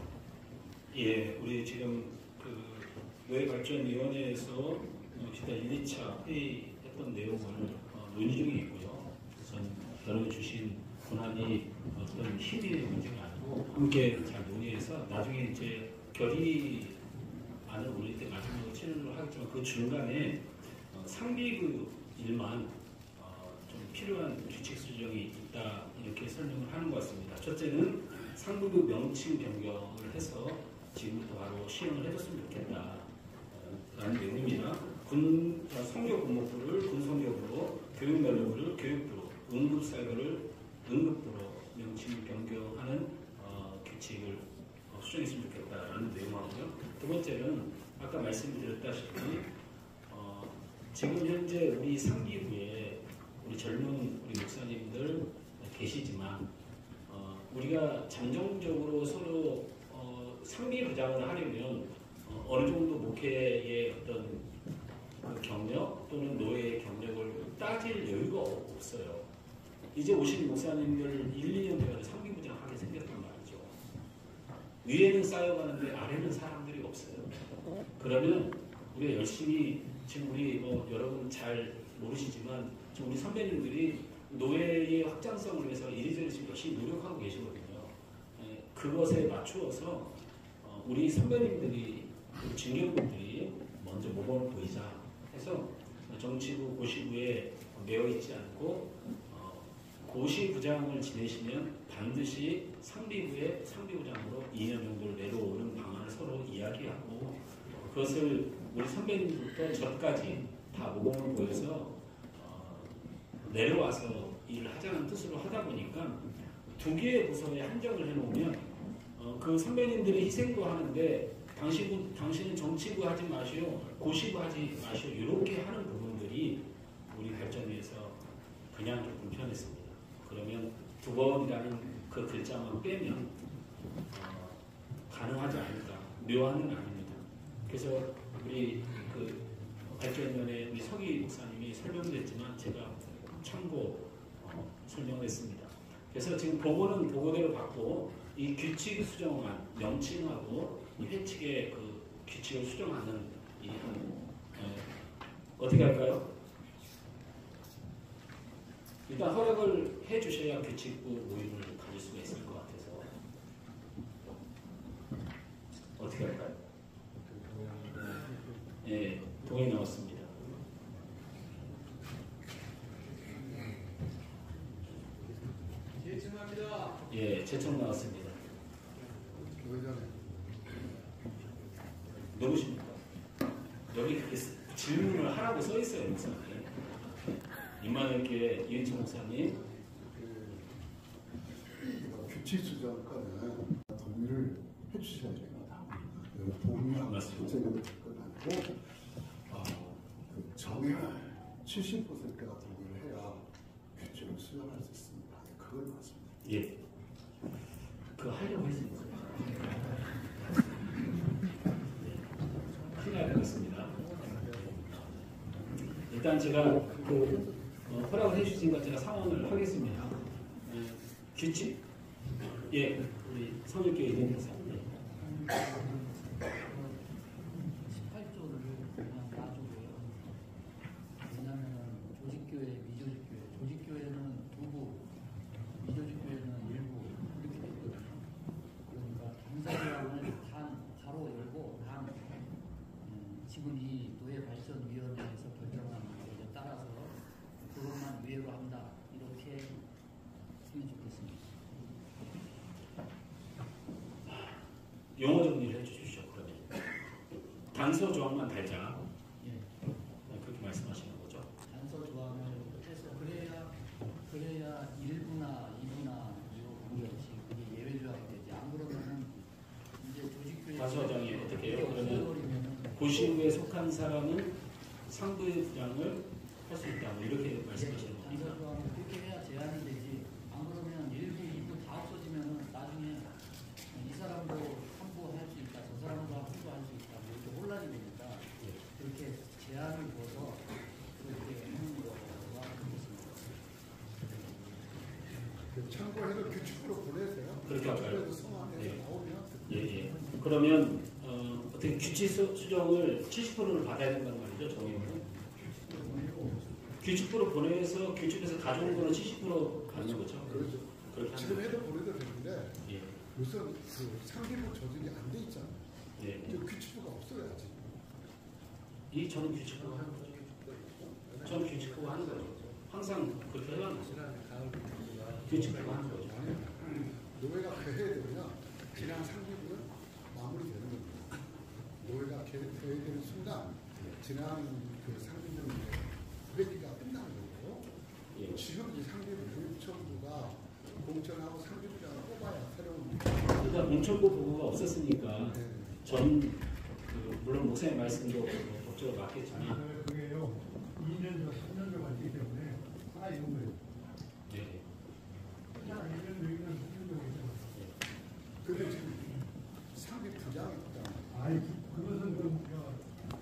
예, 우리 지금 그 노예발전위원회에서 일단 1, 2차 회의했던 내용을 논의 중에 있고요. 우선 여러분 주신 권한이 어떤 힘의 문제가 아니고 함께 잘 논의해서 나중에 이제 결의안을 올릴 때 마지막으로 체결을 하겠지만, 그 중간에 상비부 일만 좀 필요한 규칙 수정이 있다, 이렇게 설명을 하는 것 같습니다. 첫째는 상비부 명칭 변경을 해서 지금부터 바로 시행을 해줬으면 좋겠다 라는 내용입니다. 선교 군목부를 군선교부로, 교육연료부를 교육부로, 응급사회부를 응급부로 명칭 변경하는 규칙을 수정했으면 좋겠다라는 내용하고요. 두 번째는 아까 말씀드렸다시피 지금 현재 우리 상기부에 우리 젊은 우리 목사님들 계시지만 우리가 잠정적으로 서로 상비 부장을 하려면 어느 정도 목회의 어떤 그 경력 또는 노예의 경력을 따질 여유가 없어요. 이제 오신 목사님들 1, 2년 돼가지고 상비 부장 하게 생겼단 말이죠. 위에는 쌓여가는데 아래는 사람들이 없어요. 그러면 우리가 열심히, 지금 우리 여러분 잘 모르시지만 지금 우리 선배님들이 노예의 확장성을 위해서 이리저리 지금 열심히 노력하고 계시거든요. 그것에 맞추어서 우리 선배님들이, 우리 진경분들이 먼저 모범을 보이자 해서 정치부, 고시부에 매여 있지 않고 고시부장을 지내시면 반드시 상비부의 상비부장으로 2년 정도를 내려오는 방안을 서로 이야기하고, 그것을 우리 선배님부터 저까지 다 모범을 보여서 내려와서 일을 하자는 뜻으로 하다 보니까 두 개의 부서에 한정을 해놓으면 그 선배님들이 희생도 하는데 당신은 정치부 하지 마시오, 고시부 하지 마시오, 이렇게 하는 부분들이 우리 발전위에서 그냥 조금 편했습니다. 그러면 두 번이라는 그 글자만 빼면 가능하지 않을까. 묘안은 아닙니다. 그래서 우리 그 발전면에 우리 서기 목사님이 설명을 했지만 제가 참고 설명을 했습니다. 그래서 지금 보고는 보고대로 받고 이 규칙 수정안 명칭하고 이 회칙의 그 규칙을 수정하는 이 어떻게 할까요? 일단 허락을 해주셔야 규칙부 모임을 가질 수가 있을 것 같아서 어떻게 할까요? 예, 동의 나왔습니다. 제청합니다. 예, 제청 나왔습니다. 누구십니까? 여기 그렇게 질문을 하라고 써 있어요, 목사님. 임마누엘교회 이은총 목사님. 규칙 수정권은 동의를 해주셔야 됩니다. 동의하고 수정을 될 건 아니고 그 정의 70%가 동의를 해야 규칙을 수정할 수 있습니다. 그걸 맞습니다. 예. 그거 하려고 했습니다. 큰일 날 뻔했습니다. 일단 제가 그 허락을 해주신 것 제가 상황을 하겠습니다. 규칙? 예, 우리 성일교회 이은총 목사님. 18조를 그냥 놔주고요. 왜냐하면 조직교회, 미조직교회, 조직교회는 두부, 미조직교회는 일부 이렇게 됐거든요. 그러니까 당사자를 바로 열고 단 지금 이 노예발전위원회에서 결정한 것에 따라서 그것만 위회로 한다 이렇게 했으면 좋겠습니다. 용어 정리를 해주십시오. 그러면 단서 조항만 달자. 예. 그렇게 말씀하시는 거죠? 단서 조항을 해서 그래야 1부나 2부나 이거 관계없이 그게 예외 조항이 되지. 안 그러면은 이제 조직교회 다수화장이 어떻게 해요? 그러면 고시부에 속한 사람은 상부장을 할 수 있다. 뭐 이렇게 말씀하시는 겁니까? 단서 조항을 그렇게 해야 제한이 되지. 안 그러면 1부, 2부 다 없어지면은 나중에 이 사람도 한부 할 수 있다, 저 사람도 한부 할 수 있다, 뭐 이렇게 혼란이 되니까 그렇게 제한을 둬서 그렇게 하는 거와 그렇습니다. 참고해서 규칙으로 보내세요. 그렇게 할까요? 성함에서 예. 나오면 예. 그러면 어떻게 규칙 수정을 70%를 받아야 된다는 말이죠, 정의원은? 규칙부로 보내서 규칙에서 가져온 거는 70% 받는 거죠. 그렇죠. 그렇게 지금 하는 해도 보내도 되는데 예. 우선 그 상기부 조직이 안 돼 있잖아요. 예. 규칙부가 없어야지. 저는 규칙부가 하는 거죠. 저는 규칙부가 하는 거죠. 항상 그렇게 해야 하는 거죠. 규칙부가 하는 거죠. 노예가 개회되면 지난 상기부는 마무리되는 겁니다. 노예가 개회되는 순간 지난 그 상기부 회기가 끝나는 거고 예. 지금 이 상기부 공천부가 공천하고 상기부장을 뽑아야 새로운 일단 공천부 보고가 없었으니까 물론 목사님 말씀도 법적으로 맞겠지만 그게요 2년도 3년도 갔기 때문에 다 이런 거예요. 네. 1년 여기는 3년도 근데 지금 상비 부장이 있잖아요. 아니 그것은 그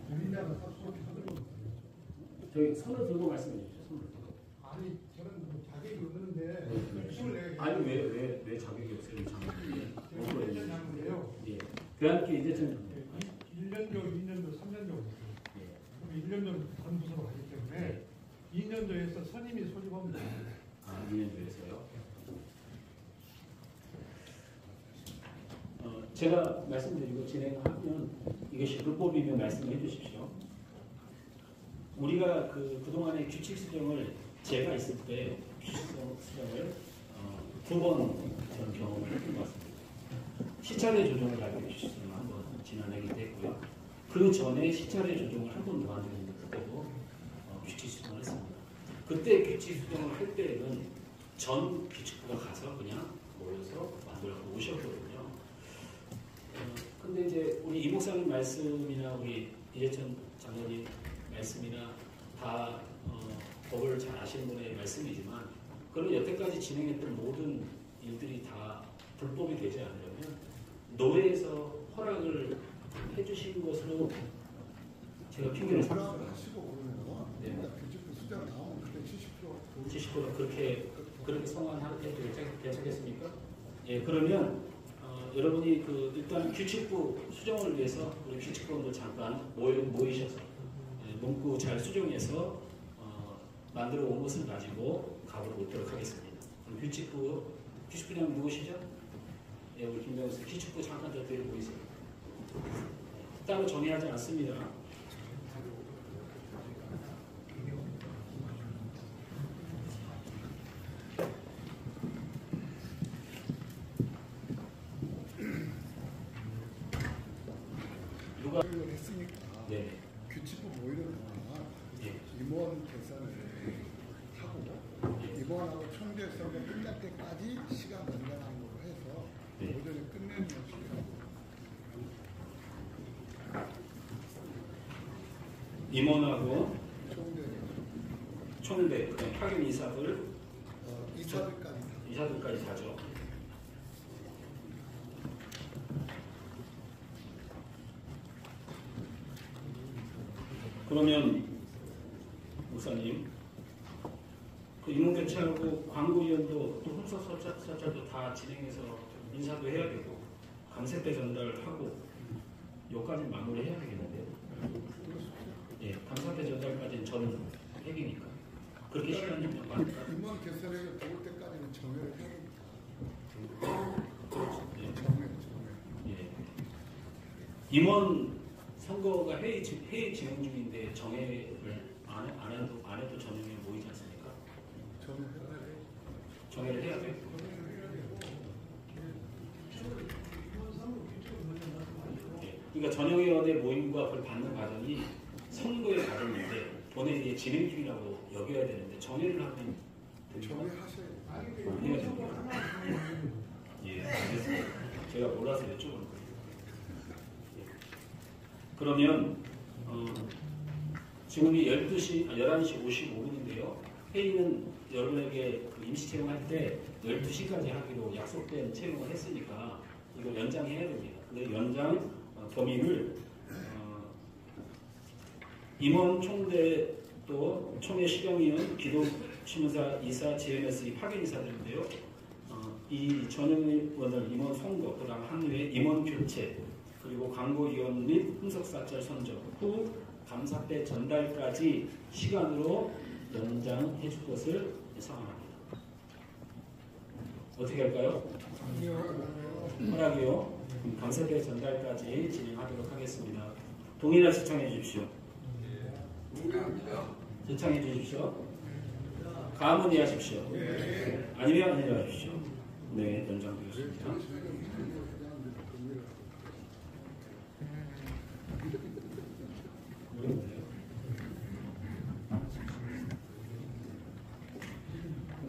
주민자가 섭섭히 하더라고요. 저희 손을 들고 말씀해 주십시오. 손을 들고. 아니 저는 뭐 자격이 없는데 힘을 내가 아니 왜 자격이 없어요? 자격이 1년 장군데요. 예. 대한민국 이제전 1년도, 2년도, 3년도 예. 그럼 1년도 다른 부서로 가기 때문에 2년도에서 선임이 소집하면 됩니다. 2년도에서요. 제가 말씀드리고 진행하면 이것이 불법이면 말씀해 주십시오. 우리가 그동안의 규칙 수정을 제가 있을 때 규칙 수정을 2번 저는 경험을 했던 것 같습니다. 시차례 조정을 할 때 규칙 수정을 한번 지난해에 됐고요. 그 전에 시차례 조정을 한 번 더 한 적이 있는데 그때도 규칙 수정을 했습니다. 그때 규칙 수정을 할 때는 전 규칙부가 가서 그냥 모여서 만들고 오셨거든요. 근데 이제 우리 이 목사님 말씀이나 우리 이재천 장로님 말씀이나 다 법을 잘 아시는 분의 말씀이지만 그런 여태까지 진행했던 모든 일들이 다 불법이 되지 않으려면 노회에서 허락을 해주신 것으로 제가 핑계를 허락을 하시고 그러면 네. 규칙부 수정 나오면 그때 70% 그렇게 성안해도 괜찮겠습니까? 예, 그러면 여러분이 일단 규칙부 수정을 위해서 우리 규칙부원도 잠깐 모이셔서 문구 잘 수정해서 만들어 온 것을 가지고 가보도록 하겠습니다. 그럼 규칙부장 누구시죠? 예, 우리 김병수 규칙부 잠깐 더 드리고 있어요. 따로 정의하지 않습니다. 누가 했으니까 네. 규칙부 모이는 동안 예. 임원 계산을 하고 임원하고 총재 선거 끝날 때까지 시간 연장하는 걸로 해서 네. 오전에 끝내는 것이고 임원하고 총대 파견 이사들 이사들까지 가죠. 그러면 목사님 그 임원교체하고 광고위원도 또 훔쳐서짤도 다 진행해서 인사도 해야 되고 감세대 전달하고 여기까지 마무리해야 되겠는데요. 예, 감사패 전달까지는 저는 핵이니까 그렇게 시간이 좀 많을까? 임원 개설회를 들어올 때까지는 정회를 해야 예. 정회. 예. 임원 선거가 회의 진행 중인데 정회를 안 해도 저녁에 모이지 않습니까? 정회를 해야 돼요. 예. 그러니까 전형위원회 모임과 그걸 받는 과정이 선거의 과정인데 본회의에 진행 중이라고 여겨야 되는데 정회를 하면 예, 알겠습니다. 제가 몰라서 여쭤보는 거예요. 예. 그러면 지금이 11시 55분인데요. 회의는 여러분에게 임시 채용할 때 12시까지 하기로 약속된 채용을 했으니까 이거 연장해야 됩니다. 근데 연장 범위를 임원 총대 또 총회 실형위원 기도신문사 이사 JMSE 파견 이사들인데요. 이 전용위원을 임원 선거 그다음 한후에 임원 교체 그리고 광고위원 및 흠석사찰 선정 후 감사패 전달까지 시간으로 연장해 줄 것을 예상합니다. 어떻게 할까요? 허락이요. 감사패 전달까지 진행하도록 하겠습니다. 동의나 지청해 주십시오. 지청해 주십시오. 가문이 하십시오. 아니면 아니라 하십시오. 네, 연장되겠습니다.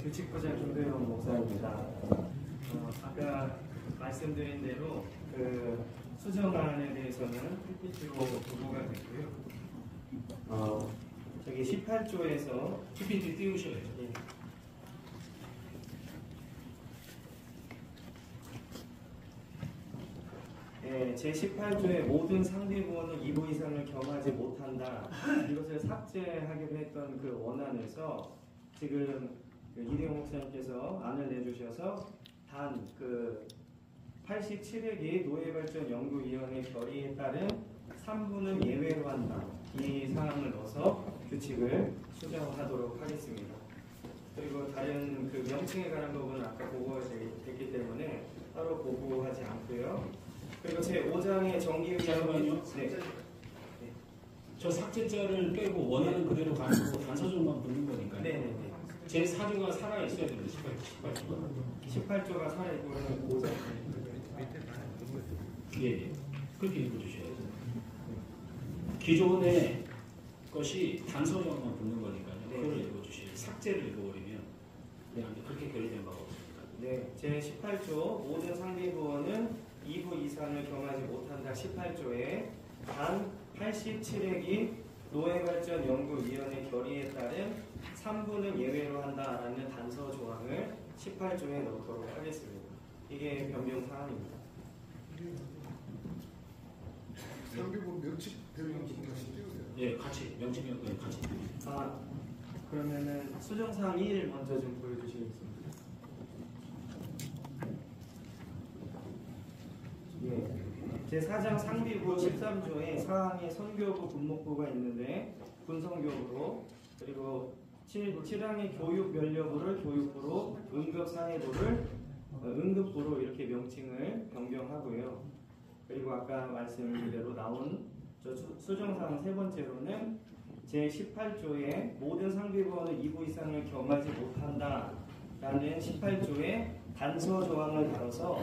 규칙부장 김도영 목사입니다. 아까 말씀드린 대로 그 수정안에 대해서는 PPT로 보고가 됐고요. 저기 18조에서 PPT 띄우셔야죠. 네, 제18조의 모든 상대부원은 2부 이상을 겸하지 못한다. 이것을 삭제하기로 했던 그 원안에서 지금 이대용 목사님께서 안을 내주셔서 단 그 87회기 노예발전연구위원회 결의에 따른 3부는 예외로 한다. 이 사항을 넣어서 규칙을 수정하도록 하겠습니다. 그리고 다른 그 명칭에 관한 부분은 아까 보고가 됐기 때문에 따로 보고하지 않고요. 그리고 제5장의 정기의원 잠깐만요. 네. 저 삭제자를 빼고 원하는 그대로 가지고 단서조만 붙는 거니까요. 네네네. 제 4조가 살아 있어야 됩니다. 18조가 살아 있고 5장. 예, 그렇게 읽어주셔야죠. 기존의 것이 단서조만 붙는 거니까요. 그걸 읽어주셔야죠. 삭제를 읽어버리면 그렇게 결의된 바가 없습니다. 네, 제18조 모든 상대부원은 2부 이상을 겸하지 못한다. 18조에 단 87회기 노예발전연구위원회 결의에 따른 3부는 예외로 한다라는 단서 조항을 18조에 넣도록 하겠습니다. 이게 변경 사항입니다. 상비부 명칭 변경 좀 다시 띄우세요. 예, 같이 명칭 같이. 그러면은 수정사항 1 먼저 좀 보여주시겠습니다. 예. 제4장 상비부 13조에 사항에 선교부 군목부가 있는데 군성교부로, 그리고 7항의 교육 면려부를 교육부로, 응급사회부를 응급부로 이렇게 명칭을 변경하고요. 그리고 아까 말씀드린 대로 나온 수정사항 세 번째로는 제18조에 모든 상비부원은 2부 이상을 겸하지 못한다 라는 18조의 단서 조항을 다뤄서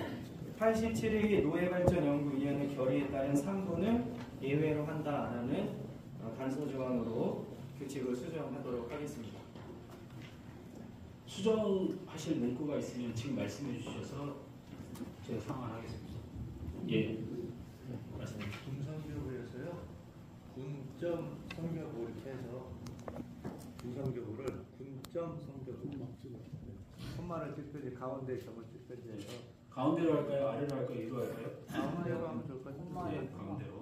87일 노예발전연구위원회 결의에 따른 3부는 예외로 한다라는 단서 조항으로 규칙을 수정하도록 하겠습니다. 수정하실 문구가 있으면 지금 말씀해 주셔서 제가 상환하겠습니다. 예. 말씀해 주십시오. 군성교부에서요. 군점 성교부 이렇게 해서 군성교부를 군점 성교부 콤마를 찔 가운데 점을 찔 해서 가운데로 할까요? 아래로 할까요? 위로 할까요? 가운데로 하면 좋을 것 같아요. 네, 가운데로.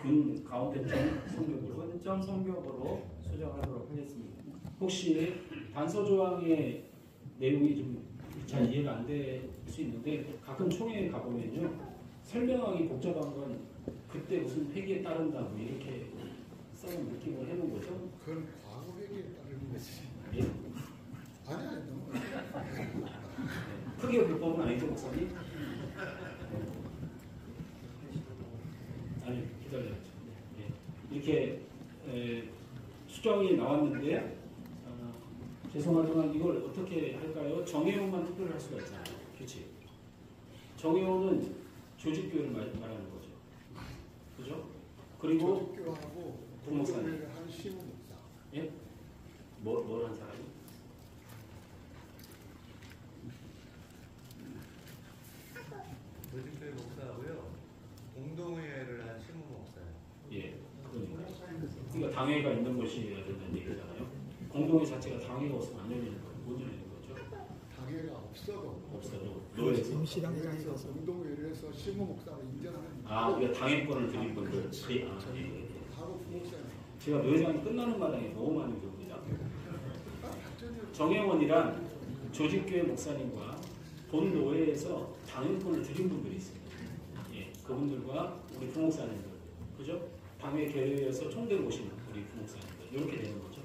군 가운데 점 성교부로. 군점 성교부로 수정하도록 하겠습니다. 혹시 단서 조항의 내용이 좀 잘 이해가 안 될 수 있는데 가끔 총회에 가보면요 설명하기 복잡한 건 그때 무슨 회기에 따른다 뭐 이렇게 써놓은 느낌을 해놓은 거죠. 그건 과거 회기에 따르는 거지. 예? 아니 너무 크게 불법은 아니죠 목사님? 아니 기다려야죠. 예. 이렇게 수정이 나왔는데 죄송하지만 이걸 어떻게 할까요? 정혜원만 특별히 할 수가 있잖아요. 규칙. 정혜원은 조직교회를 말하는 거죠. 그죠? 그리고 조직교하고 부목사님. 한 시무 목사. 예? 뭘 한 사람이? 조직교회 목사하고요. 공동회를 한 시무 목사예요. 예. 그러니까 당회가 있는 것이어야 된다는 얘기잖아요. 공동회 자체가 당회가 없으면 안 열리는 거예요. 못 열리는 거죠. 당회가 없어도 노예에서 임시당회에서 운동회를 해서 시무 목사로 인정하는. 우리가 당회권을 드린 분들. 바로 부목사님. 제가 노회장이 끝나는 마당에 너무 많이 배웁니다. 정혜원이란 조직교회 목사님과 본 노회에서 당회권을 드린 분들이 있습니다. 예, 그분들과 우리 부목사님들, 그죠? 당회 교회에서 총대를 보시는 우리 부목사님들 이렇게 되는 거죠.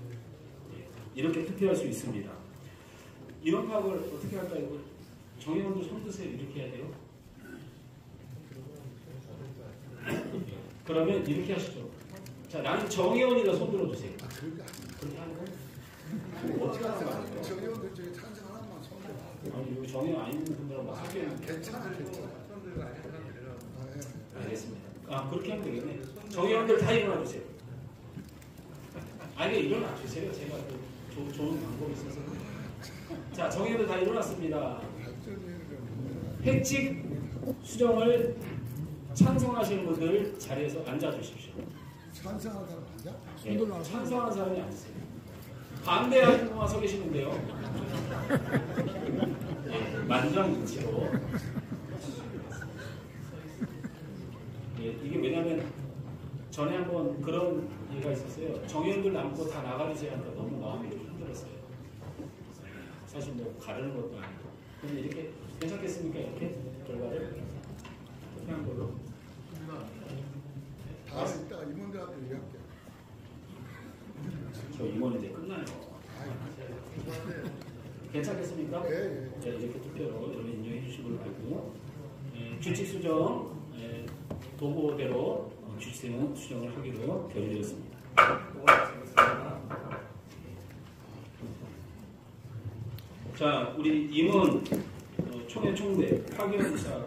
예, 이렇게 투표할 수 있습니다. 이런 파악을 어떻게 할까요? 정혜원도 손 드세요. 이렇게 해야 돼요. 그러면 이렇게 하시죠. 자, 나는 정혜원이다 손 들어주세요. 그렇게 하는 거예요? 어떻게 하는 거예요? 정혜원들 중에 찬성 하나만 손 들어. 아니, 여기 정혜원 아닌 분들하고 막 섞여 있는 괜찮아. 알겠습니다. 그렇게 하면 되겠네. 정혜원들 다 일어나 주세요. 아니, 일어나 주세요. 제가 또 좋은 방법이 있어서. 자, 정혜원들 다 일어났습니다. 획칙 수정을 찬성하시는 분들 자리에서 앉아 주십시오. 찬성하는 사람 앉아? 네, 찬성하는 사람이 앉으세요. 반대하는 분만 서 계시는데요. 네, 만장일치로. 네, 이게 왜냐면 전에 한번 그런 얘기가 있었어요. 정의원들 남고 다 나가리세요 하니까 너무 마음이 좀 힘들었어요. 사실 뭐 가르는 것도 아니고. 근데 이렇게 괜찮겠습니까? 이렇게 결과를 어떻게 한 걸로? 다 이따 임원들한테 얘기할게요. 저 임원 이제 끝나요. 괜찮겠습니까? 네. 네, 이렇게 투표로 여러분 인정해 주시길 바라고 규칙 수정 도구대로 규칙 수정을 하기로 결의되었습니다. 자, 우리 임원 총회 총대 파견사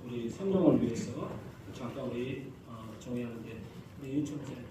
우리 선정을 위해서 잠깐 우리 정의하는데 우리 윤천 목사님